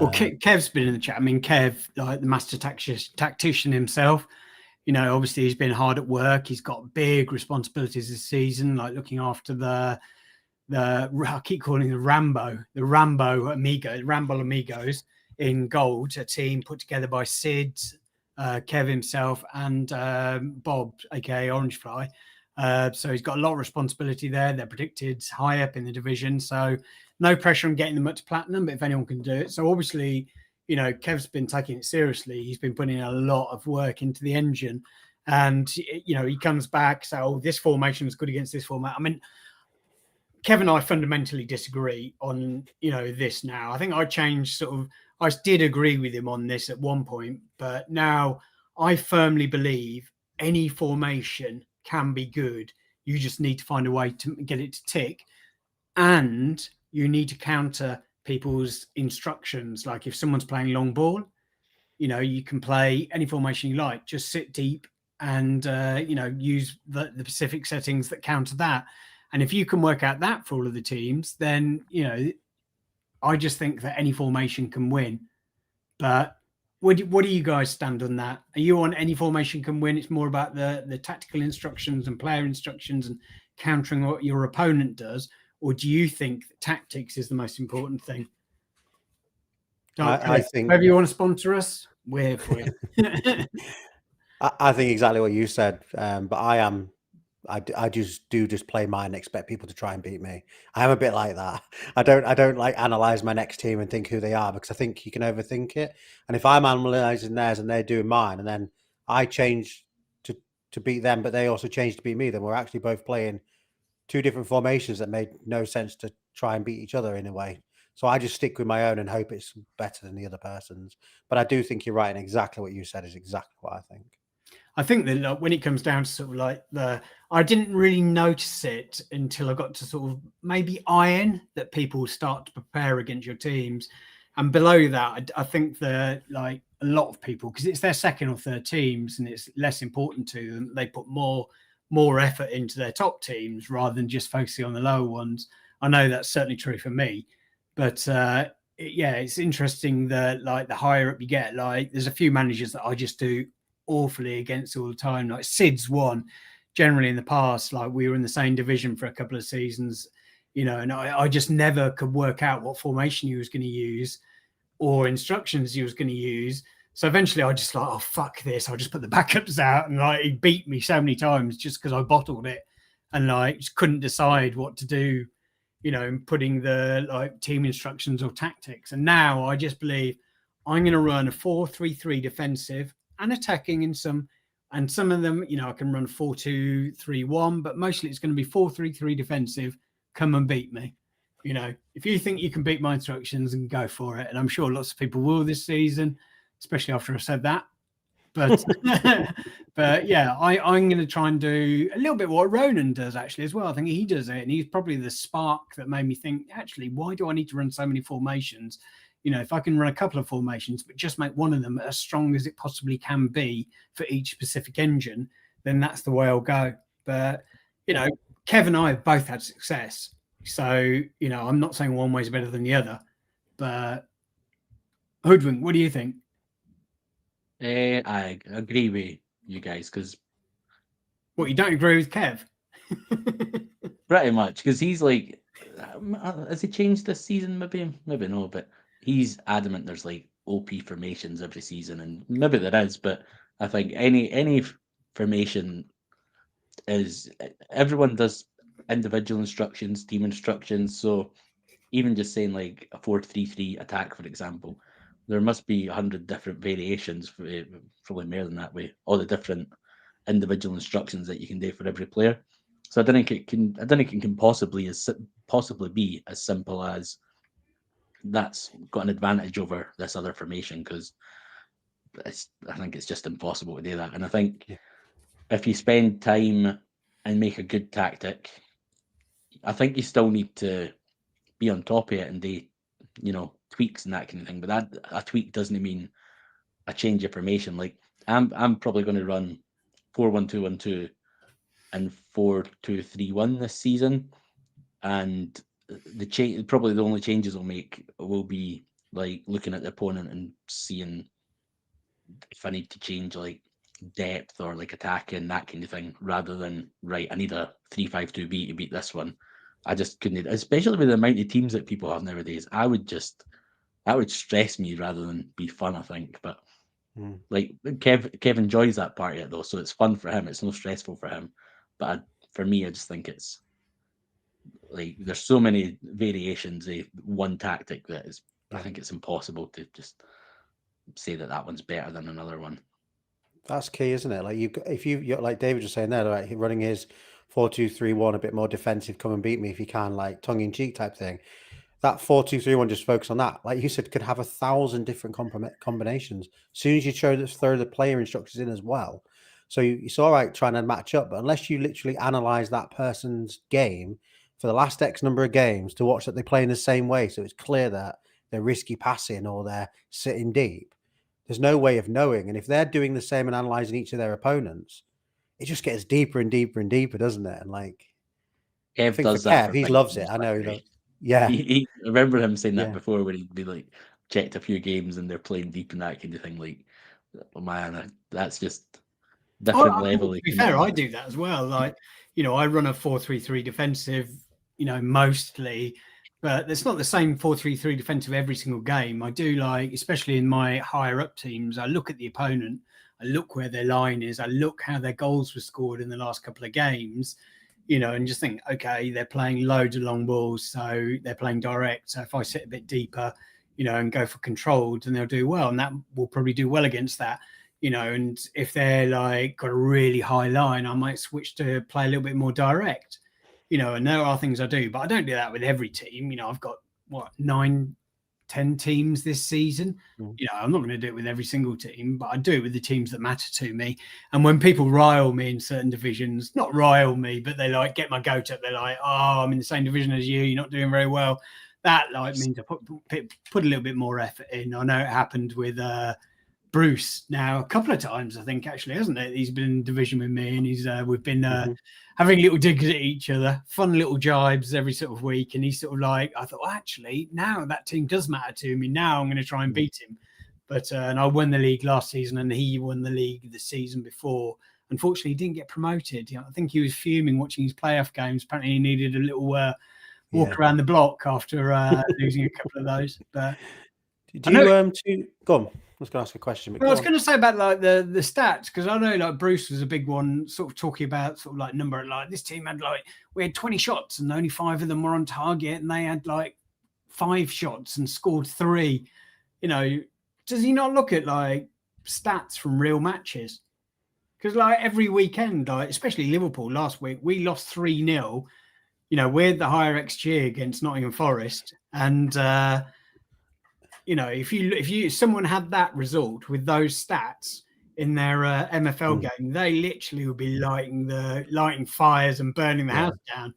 Well, Kev's been in the chat. I mean, Kev, like the master tactician himself, obviously he's been hard at work. He's got big responsibilities this season, like looking after I keep calling the Ramble Amigos in gold, a team put together by Sid, Kev himself, and Bob, aka Orange Fly. So he's got a lot of responsibility there. They're predicted high up in the division, so no pressure on getting them up to platinum, but if anyone can do it. So obviously, Kev's been taking it seriously. He's been putting a lot of work into the engine, and he comes back, so this formation is good against this format. I mean, Kev and I fundamentally disagree on this now. I think I changed I did agree with him on this at one point, but now I firmly believe any formation can be good. You just need to find a way to get it to tick, and you need to counter people's instructions. Like if someone's playing long ball, you can play any formation you like. Just sit deep and use the specific settings that counter that. And if you can work out that for all of the teams, then I just think that any formation can win. But what do you guys stand on that? Are you on any formation can win? It's more about the tactical instructions and player instructions and countering what your opponent does, or do you think that tactics is the most important thing? I think maybe you want to sponsor us, we're here for you. I think exactly what you said, but I just play mine and expect people to try and beat me. I am a bit like that. I don't like analyze my next team and think who they are, because I think you can overthink it. And if I'm analyzing theirs and they're doing mine, and then I change to beat them, but they also change to beat me, then we're actually both playing two different formations that made no sense to try and beat each other in a way. So I just stick with my own and hope it's better than the other person's. But I do think you're right, and exactly what you said is exactly what I think. I think that when it comes down to sort of like I didn't really notice it until I got to sort of maybe iron that people start to prepare against your teams. And below that, I think that like a lot of people, because it's their second or third teams and it's less important to them, they put more effort into their top teams rather than just focusing on the lower ones. I know that's certainly true for me, but it's interesting that like the higher up you get, like there's a few managers that I just do awfully against all the time. Like Sid's one. Generally in the past, like we were in the same division for a couple of seasons, and I just never could work out what formation he was going to use or instructions he was going to use. So eventually I just like, oh fuck this, I'll just put the backups out, and like he beat me so many times just because I bottled it and like just couldn't decide what to do, in putting the like team instructions or tactics. And now I just believe I'm going to run a 4-3-3 defensive and attacking in some, and some of them, I can run 4-2-3-1, but mostly it's going to be 4-3-3 defensive. Come and beat me. If you think you can beat my instructions, and go for it. And I'm sure lots of people will this season, especially after I said that. But but yeah, I'm going to try and do a little bit what Ronan does actually as well. I think he does it, and he's probably the spark that made me think, actually, why do I need to run so many formations? If I can run a couple of formations, but just make one of them as strong as it possibly can be for each specific engine, then that's the way I'll go. But, Kev and I have both had success. So, I'm not saying one way is better than the other. But Hoodwink, what do you think? I agree with you guys because What, you don't agree with Kev? pretty much because he's like, has he changed this season? Maybe no, but he's adamant there's like OP formations every season, and maybe there is, but I think any formation is everyone does individual instructions, team instructions. So even just saying like a 4-3-3 attack, for example, there must be 100 different variations, probably more than that, with all the different individual instructions that you can do for every player. So I don't think it can possibly be as simple as that's got an advantage over this other formation because I think it's just impossible to do that. And I think if you spend time and make a good tactic, I think you still need to be on top of it and do, tweaks and that kind of thing. But that a tweak doesn't mean a change of formation. Like I'm probably going to run 4-1-2-1-2 and 4-2-3-1 this season, and probably the only changes I'll make will be like looking at the opponent and seeing if I need to change like depth or like attacking, that kind of thing, rather than right, I need a 3-5-2-B to beat this one. I just couldn't, especially with the amount of teams that people have nowadays. That would stress me rather than be fun, I think. But like Kev enjoys that part of it though, so it's fun for him. It's no stressful for him. But for me, I just think it's like there's so many variations of one tactic that is. I think it's impossible to just say that one's better than another one. That's key, isn't it? Like you're like David was saying there, like running his 4-2-3-1, a bit more defensive, come and beat me if you can, like tongue in cheek type thing. That 4-2-3-1, just focus on that. Like you said, could have 1,000 different combinations. As soon as you throw the player instructions in as well. So it's all right trying to match up, but unless you literally analyze that person's game for the last X number of games to watch that they play in the same way, so it's clear that they're risky passing or they're sitting deep, there's no way of knowing. And if they're doing the same and analyzing each of their opponents, it just gets deeper and deeper and deeper, doesn't it? And like, Kev I think does for that. Kev, he loves it. I know he loves. Yeah, I remember him saying that Yeah. before, when he'd be like checked a few games and they're playing deep and that kind of thing. Like, oh man, that's just different level. To be fair, I do that as well. Like, I run a 4-3-3 defensive, mostly, but it's not the same 4-3-3 defensive every single game. I do, like, especially in my higher up teams, I look at the opponent, I look where their line is, I look how their goals were scored in the last couple of games, and just think, okay, they're playing loads of long balls, so they're playing direct. So if I sit a bit deeper, and go for controlled, then they'll do well, and that will probably do well against that. And if they're like got a really high line, I might switch to play a little bit more direct, and there are things I do, but I don't do that with every team. I've got 9-10 teams this season. I'm not going to do it with every single team, but I do it with the teams that matter to me. And when people rile me in certain divisions, not rile me, but they like get my goat up, they're like, oh, I'm in the same division as you, you're not doing very well. That like means I put a little bit more effort in. I know it happened with Bruce now a couple of times, I think, actually, hasn't it? He's been in division with me, and we've been having little digs at each other, fun little jibes every sort of week. And he's sort of like, I thought, well, actually, now that team does matter to me. Now I'm going to try and beat him. But and I won the league last season, and he won the league the season before. Unfortunately, he didn't get promoted. I think he was fuming watching his playoff games. Apparently, he needed a little walk around the block after losing a couple of those. But do you go on? I was going to ask a question. Well, I was going to say about like the stats, because I know like Bruce was a big one, sort of talking about sort of like number, like this team had we had 20 shots and only 5 of them were on target, and they had like 5 shots and scored 3. Does he not look at like stats from real matches? Because like every weekend, like especially Liverpool last week, we lost 3-0. We had the higher XG against Nottingham Forest, and if someone had that result with those stats in their MFL game, they literally would be lighting fires and burning the house down.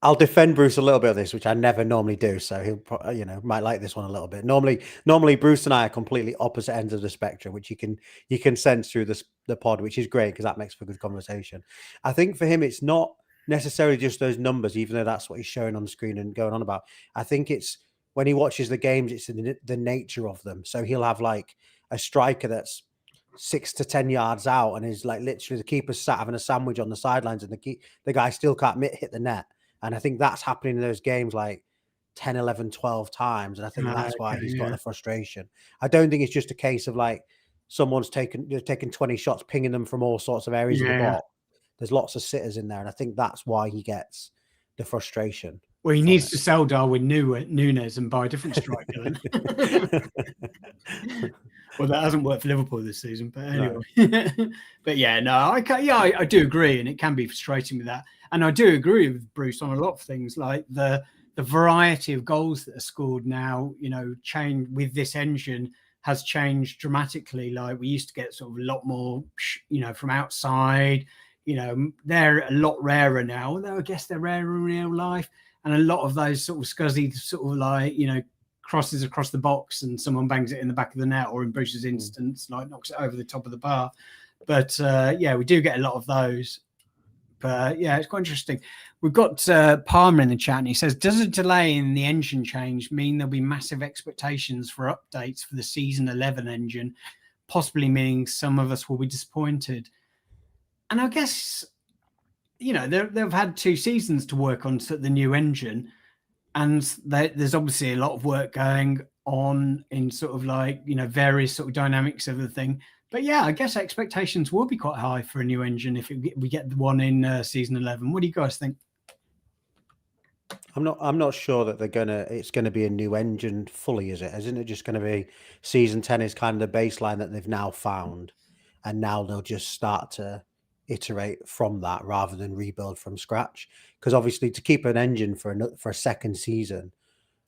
I'll defend Bruce a little bit of this, which I never normally do. So he'll, might like this one a little bit. Normally Bruce and I are completely opposite ends of the spectrum, which you can sense through the pod, which is great because that makes for good conversation. I think for him, it's not necessarily just those numbers, even though that's what he's showing on the screen and going on about. I think it's when he watches the games, it's the nature of them. So he'll have like a striker that's 6 to 10 yards out and is like literally the keeper's sat having a sandwich on the sidelines and the guy still can't hit the net. And I think that's happening in those games like 10, 11, 12 times. And I think that's why he's got the frustration. I don't think it's just a case of like someone's taking 20 shots, pinging them from all sorts of areas of the box. There's lots of sitters in there. And I think that's why he gets the frustration. Well, he needs to sell Darwin Núñez and buy a different striker. Well, that hasn't worked for Liverpool this season, but anyway. No. But yeah, no, I do agree, and it can be frustrating with that. And I do agree with Bruce on a lot of things, like the variety of goals that are scored now. Change with this engine has changed dramatically. Like we used to get sort of a lot more, from outside. They're a lot rarer now, although I guess they're rarer in real life. And a lot of those sort of scuzzy, sort of like, crosses across the box and someone bangs it in the back of the net, or in Bruce's instance, like knocks it over the top of the bar. But we do get a lot of those. But yeah, it's quite interesting. We've got Palmer in the chat, and he says, does a delay in the engine change mean there'll be massive expectations for updates for the season 11 engine, possibly meaning some of us will be disappointed? And I guess, they've had 2 seasons to work on the new engine. And there's obviously a lot of work going on in sort of like, various sort of dynamics of the thing. But yeah, I guess expectations will be quite high for a new engine if we get the one in season 11. What do you guys think? I'm not sure that it's gonna be a new engine fully, is it? Isn't it just gonna be season 10 is kind of the baseline that they've now found, and now they'll just start to iterate from that rather than rebuild from scratch? Because obviously to keep an engine for a second season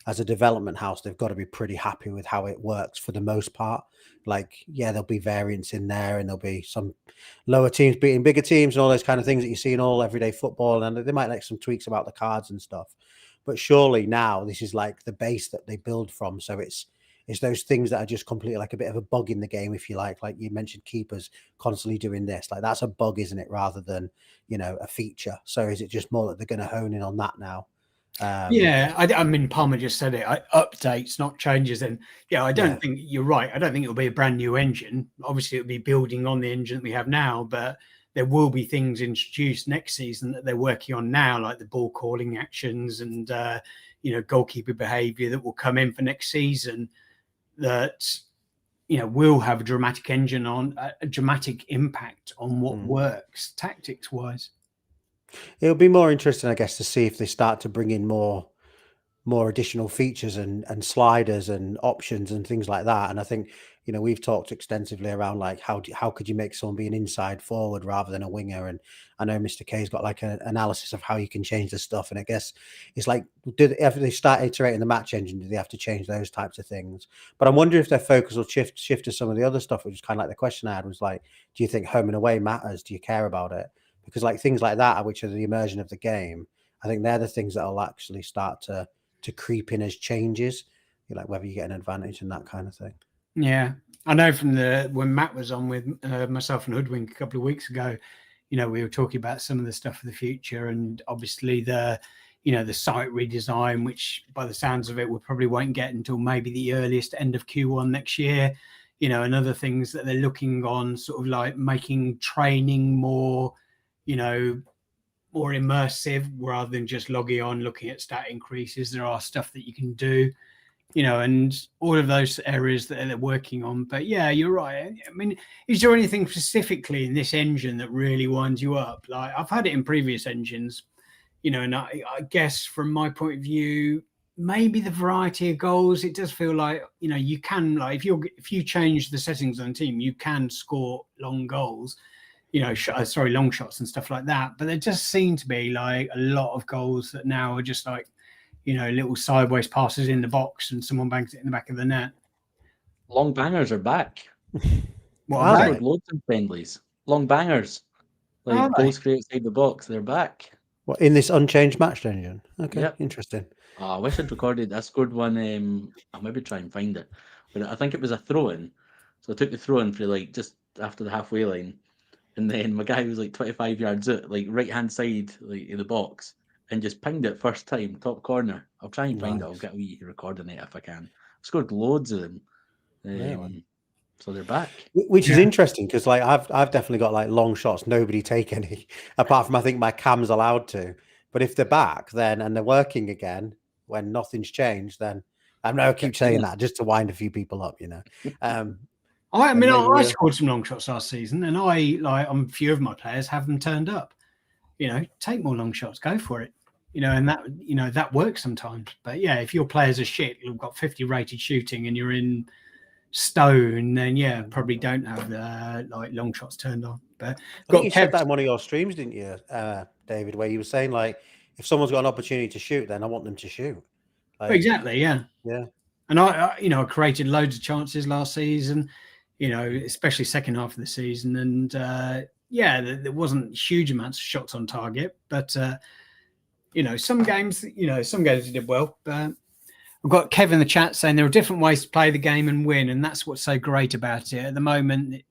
as a development house, they've got to be pretty happy with how it works for the most part. Like, yeah, there'll be variants in there, and there'll be some lower teams beating bigger teams and all those kind of things that you see in all everyday football, and they might make some tweaks about the cards and stuff. But surely now this is like the base that they build from. So it's those things that are just completely like a bit of a bug in the game, if you like you mentioned, keepers constantly doing this. Like that's a bug, isn't it? Rather than, a feature. So is it just more that they're going to hone in on that now? I mean, Palmer just said it. Updates, not changes. And I don't think you're right. I don't think it'll be a brand new engine. Obviously, it'll be building on the engine that we have now, but there will be things introduced next season that they're working on now, like the ball calling actions and goalkeeper behaviour that will come in for next season. That will have a dramatic impact on what works tactics wise. It'll be more interesting, I guess, to see if they start to bring in more additional features and sliders and options and things like that. And I think, we've talked extensively around like how could you make someone be an inside forward rather than a winger? And I know Mr. K's got like an analysis of how you can change the stuff. And I guess it's like, after they start iterating the match engine, do they have to change those types of things? But I'm wondering if their focus will shift to some of the other stuff, which is kind of like the question I had was like, do you think home and away matters? Do you care about it? Because like things like that, which are the immersion of the game, I think they're the things that will actually start to creep in as changes, like whether you get an advantage and that kind of thing. Yeah, I know from when Matt was on with myself and Hoodwink a couple of weeks ago, we were talking about some of the stuff for the future, and obviously the site redesign, which by the sounds of it we probably won't get until maybe the earliest end of Q1 next year. And other things that they're looking on, sort of like making training more, more immersive rather than just logging on, looking at stat increases. There are stuff that you can do, and all of those areas that they're working on. But yeah, you're right. I mean, is there anything specifically in this engine that really winds you up? Like I've had it in previous engines, and I guess from my point of view, maybe the variety of goals, it does feel like, you can, like if you change the settings on the team, you can score long goals. Long shots and stuff like that. But there just seem to be like a lot of goals that now are just like, little sideways passes in the box and someone bangs it in the back of the net. Long bangers are back. What are they? Loads of friendlies. Long bangers. Like goals created outside the box, they're back. What, in this unchanged match engine? Okay, yep. Interesting. I wish I'd recorded. I scored one. I'll maybe try and find it. But I think it was a throw-in. So I took the throw-in for like just after the halfway line. And then my guy was like 25 yards out, like right-hand side like in the box, and just pinged it first time, top corner. I'll try and find it. I'll get a wee recording it if I can. I've scored loads of them. Really? So they're back. Which is interesting because like I've definitely got like long shots. Nobody take any apart from I think my cam's allowed to. But if they're back then and they're working again when nothing's changed, then I know I keep saying that just to wind a few people up, you know. I and mean, maybe I we'll- scored some long shots last season, and on a few of my players have them turned up. You know, take more long shots, go for it. You know, and that works sometimes. But yeah, if your players are shit, you've got 50 rated shooting, and you're in stone, then yeah, probably don't have the like long shots turned on. But I think you said that in one of your streams, didn't you, David? Where you were saying like, if someone's got an opportunity to shoot, then I want them to shoot. Like, exactly, yeah. And I created loads of chances last season, you know, especially second half of the season, and there wasn't huge amounts of shots on target, but you know, some games did well. But I've got Kev in the chat saying there are different ways to play the game and win, and that's what's so great about it at the moment.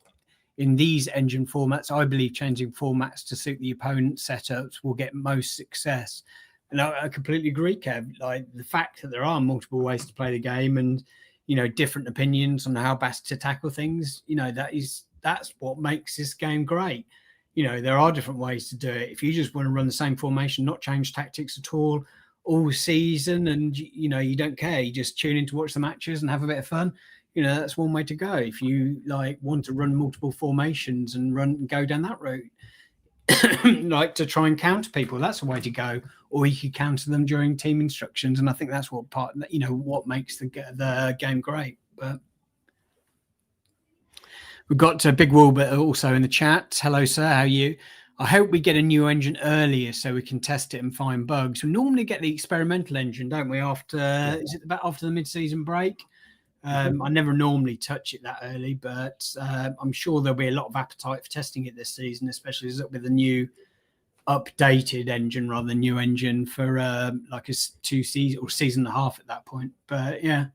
In these engine formats, I believe changing formats to suit the opponent setups will get most success. And I completely agree, Kev. Like the fact that there are multiple ways to play the game and, you know, different opinions on how best to tackle things, you know, that's what makes this game great. You know, there are different ways to do it. If you just want to run the same formation, not change tactics at all season, and, you know, you don't care, you just tune in to watch the matches and have a bit of fun, you know, that's one way to go. If you like want to run multiple formations and go down that route, like to try and counter people, that's a way to go. Or you could counter them during team instructions, and I think that's what makes the game great. But we've got Big Wilbur also in the chat. Hello, sir. How are you? I hope we get a new engine earlier so we can test it and find bugs. We normally get the experimental engine, don't we? Is it about after the mid-season break? I never normally touch it that early, but I'm sure there'll be a lot of appetite for testing it this season, especially with the new updated engine rather than new engine for like a 2 season or season and a half at that point. But yeah.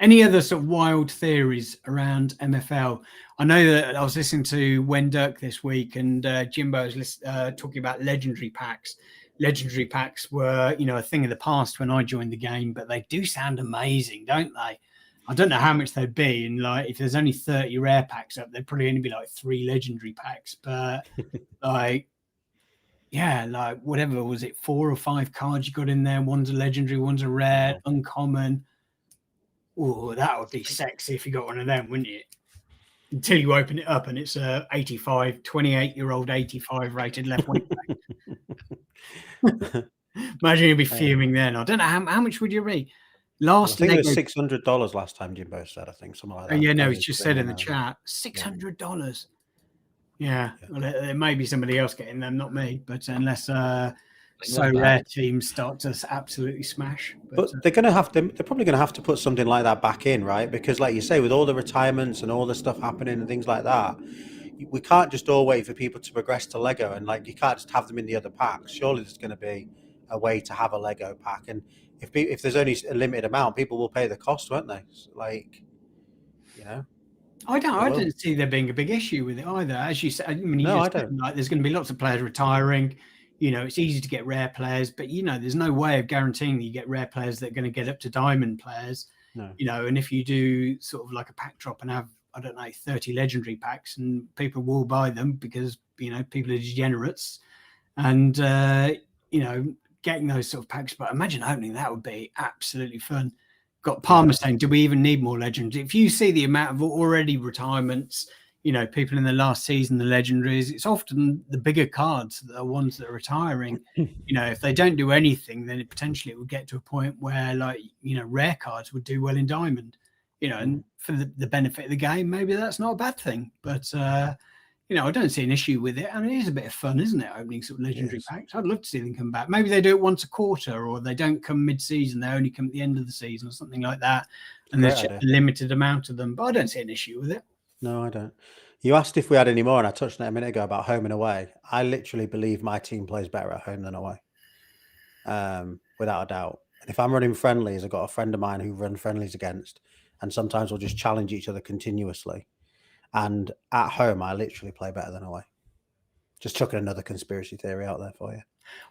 Any other sort of wild theories around MFL? I know that I was listening to Wendirk this week, and Jimbo was talking about legendary packs. Legendary packs were, you know, a thing of the past when I joined the game, but they do sound amazing, don't they? I don't know how much they'd be, and like if there's only 30 rare packs up, there'd probably only be like 3 legendary packs. But like, yeah, like whatever was it, 4 or 5 cards you got in there? One's a legendary, one's a rare, uncommon. Oh, that would be sexy if you got one of them, wouldn't it? Until you open it up and it's a 28-year-old 85 rated left wing back. Imagine you'd be fuming then. I don't know how much would you read. I think it was $600 last time Jimbo said. I think something like that. Yeah, no, it's just said in the chat $600. Yeah, well, it may be somebody else getting them, not me. But unless rare teams start to absolutely smash. But they're probably going to have to put something like that back in, right? Because like you say, with all the retirements and all the stuff happening and things like that, we can't just all wait for people to progress to Lego, and like you can't just have them in the other packs. Surely there's going to be a way to have a Lego pack, and if there's only a limited amount, people will pay the cost, won't they? Like, you know. I didn't see there being a big issue with it either. As you said, I mean, I don't. Like, there's going to be lots of players retiring. You know, it's easy to get rare players, but you know, there's no way of guaranteeing that you get rare players that are going to get up to diamond players. No. You know, and if you do sort of like a pack drop and have, I don't know, 30 legendary packs, and people will buy them because, you know, people are degenerates, and you know, getting those sort of packs. But imagine opening that would be absolutely fun. Got Palmer saying, do we even need more legends? If you see the amount of already retirements, you know, people in the last season, the legendaries, it's often the bigger cards that are ones that are retiring. You know, if they don't do anything, then it would get to a point where, like, you know, rare cards would do well in diamond, you know, and for the benefit of the game, maybe that's not a bad thing. But, you know, I don't see an issue with it. I mean, it is a bit of fun, isn't it? Opening sort of legendary packs. I'd love to see them come back. Maybe they do it once a quarter, or they don't come mid-season. They only come at the end of the season or something like that. And there's just a limited amount of them. But I don't see an issue with it. No, I don't. You asked if we had any more, and I touched on it a minute ago about home and away. I literally believe my team plays better at home than away, without a doubt. And if I'm running friendlies, I've got a friend of mine who run friendlies against, and sometimes we'll just challenge each other continuously. And at home, I literally play better than away. Just chucking another conspiracy theory out there for you.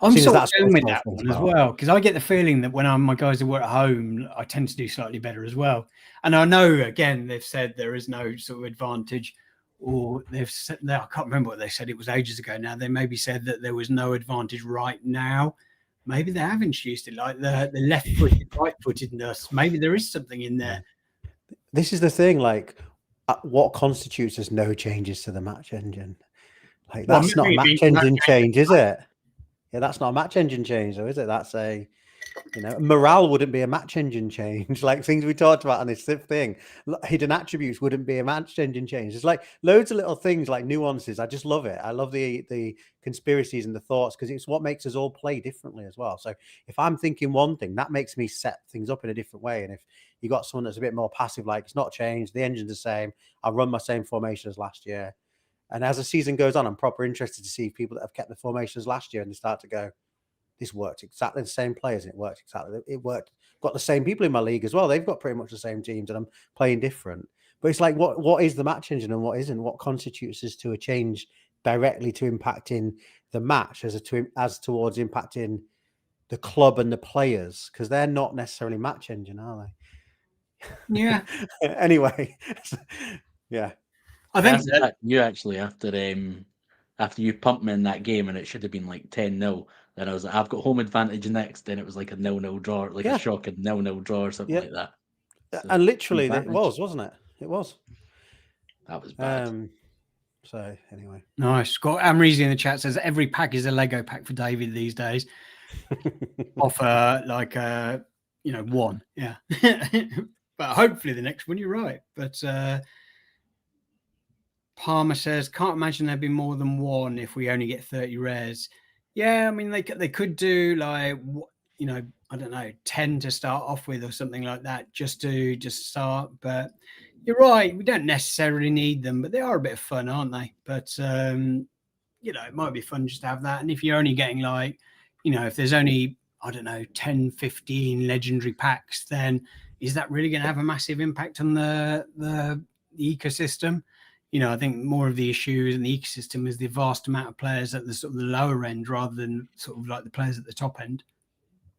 I'm Seeing as sort of that's what going this with whole that thing's one as about. well, because I get the feeling that when my guys are at home, I tend to do slightly better as well. And I know, again, they've said there is no sort of advantage, or they've said, I can't remember what they said, it was ages ago now. They maybe said that there was no advantage right now. Maybe they have introduced it, like the left-footed, right-footedness. Maybe there is something in there. This is the thing, like, what constitutes as no changes to the match engine? Like, that's not a match engine change, is it? Yeah, that's not a match engine change, though, is it? That's a, morale wouldn't be a match engine change. Like things we talked about on this thing, hidden attributes wouldn't be a match engine change. It's like loads of little things, like nuances. I just love it. I love the conspiracies and the thoughts, because it's what makes us all play differently as well. So if I'm thinking one thing, that makes me set things up in a different way. And if you got someone that's a bit more passive, like it's not changed, the engine's the same, I'll run my same formation as last year. And as the season goes on, I'm proper interested to see people that have kept the formations last year and they start to go, this worked exactly the same players, and it worked, got the same people in my league as well. They've got pretty much the same teams and I'm playing different. But it's like, what is the match engine and what isn't? What constitutes as to a change directly to impacting the match as towards impacting the club and the players? Because they're not necessarily match engine, are they? Yeah. Anyway, yeah. I think that you actually after you pumped me in that game and it should have been like 10-0. Then I was like, I've got home advantage next. Then it was like a 0-0 draw, like a shocking 0-0 draw or something like that. So, and literally, it was, wasn't it? It was. That was bad. So anyway, nice. Scott Amreezy in the chat says every pack is a Lego pack for David these days. Offer like one, yeah. But hopefully the next one you're right. But Palmer says can't imagine there'd be more than one if we only get 30 rares. Yeah, I mean they could do like I don't know, 10 to start off with or something like that, just to start. But you're right, we don't necessarily need them, but they are a bit of fun, aren't they? But it might be fun just to have that. And if you're only getting like, if there's only, I don't know, 10, 15 legendary packs, then is that really going to have a massive impact on the ecosystem? I think more of the issue in the ecosystem is the vast amount of players at the sort of the lower end rather than sort of like the players at the top end.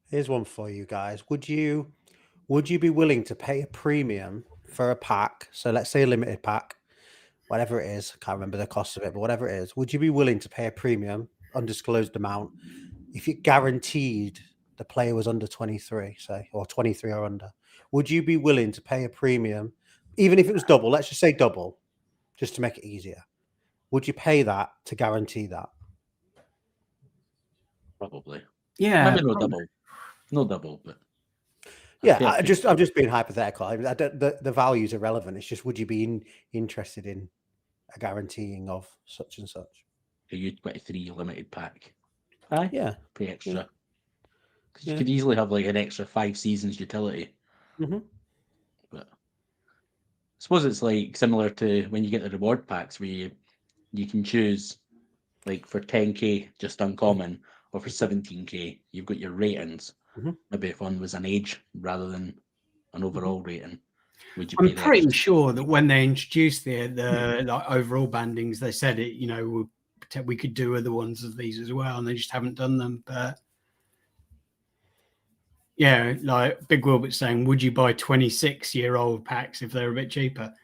Here's one for you guys. Would you be willing to pay a premium for a pack? So let's say a limited pack, whatever it is. I can't remember the cost of it, but whatever it is, would you be willing to pay a premium, undisclosed amount, if it guaranteed the player was under 23, say, or 23 or under? Would you be willing to pay a premium, even if it was double? Let's just say double, just to make it easier. Would you pay that to guarantee that? Probably. Yeah. Maybe no double. No double, but yeah, I'm just being hypothetical. The value is irrelevant. It's just, would you be interested in a guaranteeing of such and such? A U23 limited pack. Aye. Yeah. Pay extra. Because you could easily have like an extra 5 seasons utility. Mm-hmm. But I suppose it's like similar to when you get the reward packs where you can choose like for 10k just uncommon, or for 17k you've got your ratings. Mm-hmm. Maybe if one was an age rather than an overall rating, would you? I'm pretty sure that when they introduced the like overall bandings, they said it. We could do other ones of these as well, and they just haven't done them. But yeah, like Big Wilbert saying, would you buy 26-year-old packs if they're a bit cheaper?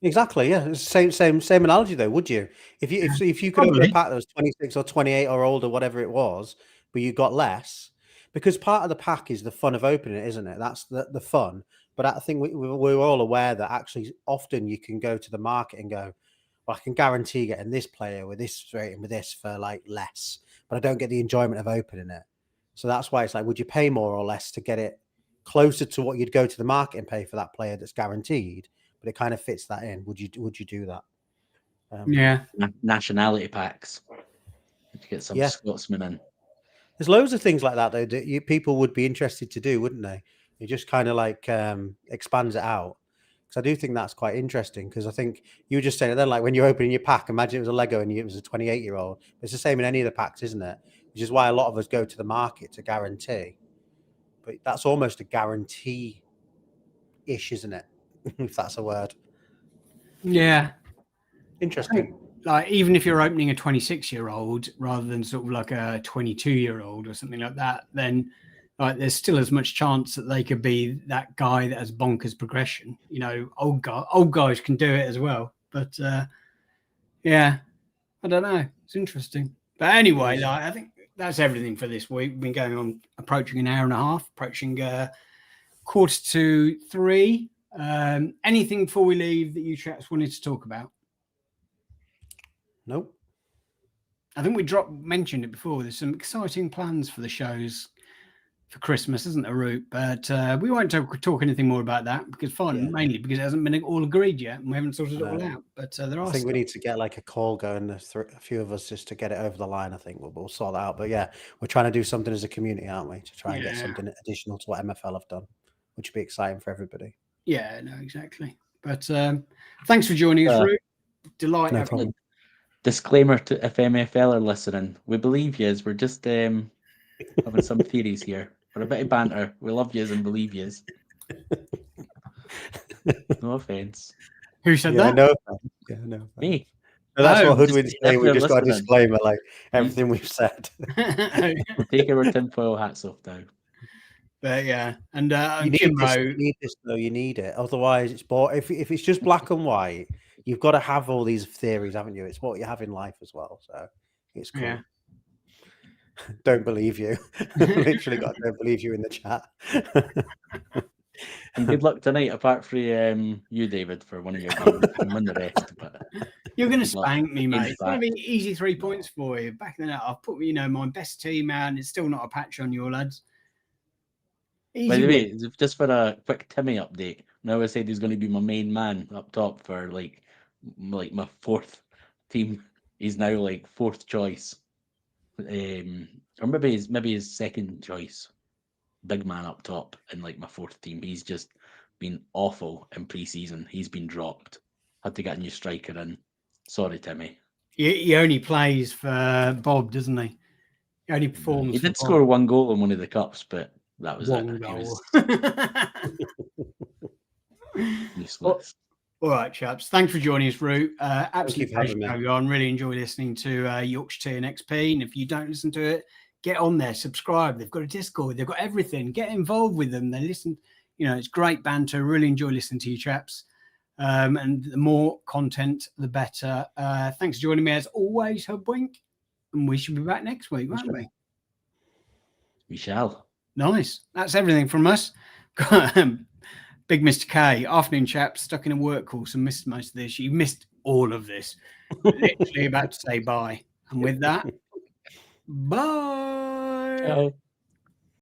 Exactly. Yeah. Same analogy though. Would you, if you could open a pack that was 26 or 28 or older, whatever it was, but you got less, because part of the pack is the fun of opening it, isn't it? That's the fun. But I think we're all aware that actually often you can go to the market and go, well, I can guarantee getting this player with this rating with this for like less, but I don't get the enjoyment of opening it. So that's why it's like, would you pay more or less to get it closer to what you'd go to the market and pay for that player that's guaranteed? But it kind of fits that in. Would you do that? Yeah. Nationality packs. To get some Scotsmen in. There's loads of things like that though that people would be interested to do, wouldn't they? It just kind of like expands it out. Because I do think that's quite interesting. Because I think you were just saying it then, like when you're opening your pack, imagine it was a Lego and it was a 28-year-old. It's the same in any of the packs, isn't it? Which is why a lot of us go to the market to guarantee. But that's almost a guarantee-ish, isn't it? If that's a word. Yeah. Interesting. like even if you're opening a 26-year-old rather than sort of like a 22-year-old or something like that, then like there's still as much chance that they could be that guy that has bonkers progression. You know, old guys can do it as well. But yeah, I don't know. It's interesting. But anyway, like, I think that's everything for this week. We've been going on approaching an hour and a half, approaching 2:45. Anything before we leave that you chaps wanted to talk about? Nope. I think we mentioned it before. There's some exciting plans for the shows for Christmas, isn't there, Root? But we won't talk anything more about that because mainly because it hasn't been all agreed yet and we haven't sorted it all out. But there are. I think we need to get like a call going, a few of us, just to get it over the line. I think we'll sort that out. But yeah, we're trying to do something as a community, aren't we? To try and get something additional to what MFL have done, which would be exciting for everybody. Yeah, no, exactly. But thanks for joining us, Root. Delight. No problem. Disclaimer to if MFL are listening, we believe yous. We're just having some theories here. For a bit of banter, we love yous and believe yous. No offense. Who said that? No offense. Yeah, no offense. Me. No, that's what Hoodwink's saying. We if just got a listening. disclaimer, like everything we've said. We're taking our tinfoil hats off now. But yeah, and You need this though. You need it. Otherwise, it's boring. If it's just black and white, you've got to have all these theories, haven't you? It's what you have in life as well. So it's cool. Yeah. Don't believe you. Literally got don't believe you in the chat. And good luck tonight, apart from you, David, for one of your games. And win the rest. But you're going to spank me, mate. It's going to back. be easy 3 points for you. Back in the net, I've put my best team out, and it's still not a patch on your lads. By the way, just for a quick Timmy update, now I said he's going to be my main man up top for like my fourth team. He's now like fourth choice, or maybe his second choice. Big man up top in like my fourth team. He's just been awful in pre-season. He's been dropped. Had to get a new striker in. Sorry, Timmy. He only plays for Bob, doesn't he? He only performs. He did score 1 goal in one of the cups, but that was one it. goal. Useless. All right, chaps. Thanks for joining us, Root. Absolutely Thank you for pleasure to having have you on. Really enjoy listening to Yorkshire and XP. And if you don't listen to it, get on there, subscribe. They've got a Discord. They've got everything. Get involved with them. They listen. You know, it's great banter. Really enjoy listening to you, chaps. And the more content, the better. Thanks for joining me as always, Hoodwink. And we should be back next week, won't we? We shall. Nice. That's everything from us. Big Mr. K, afternoon chaps, stuck in a work course and missed most of this. You missed all of this. Literally about to say bye. And with that, bye. Ciao.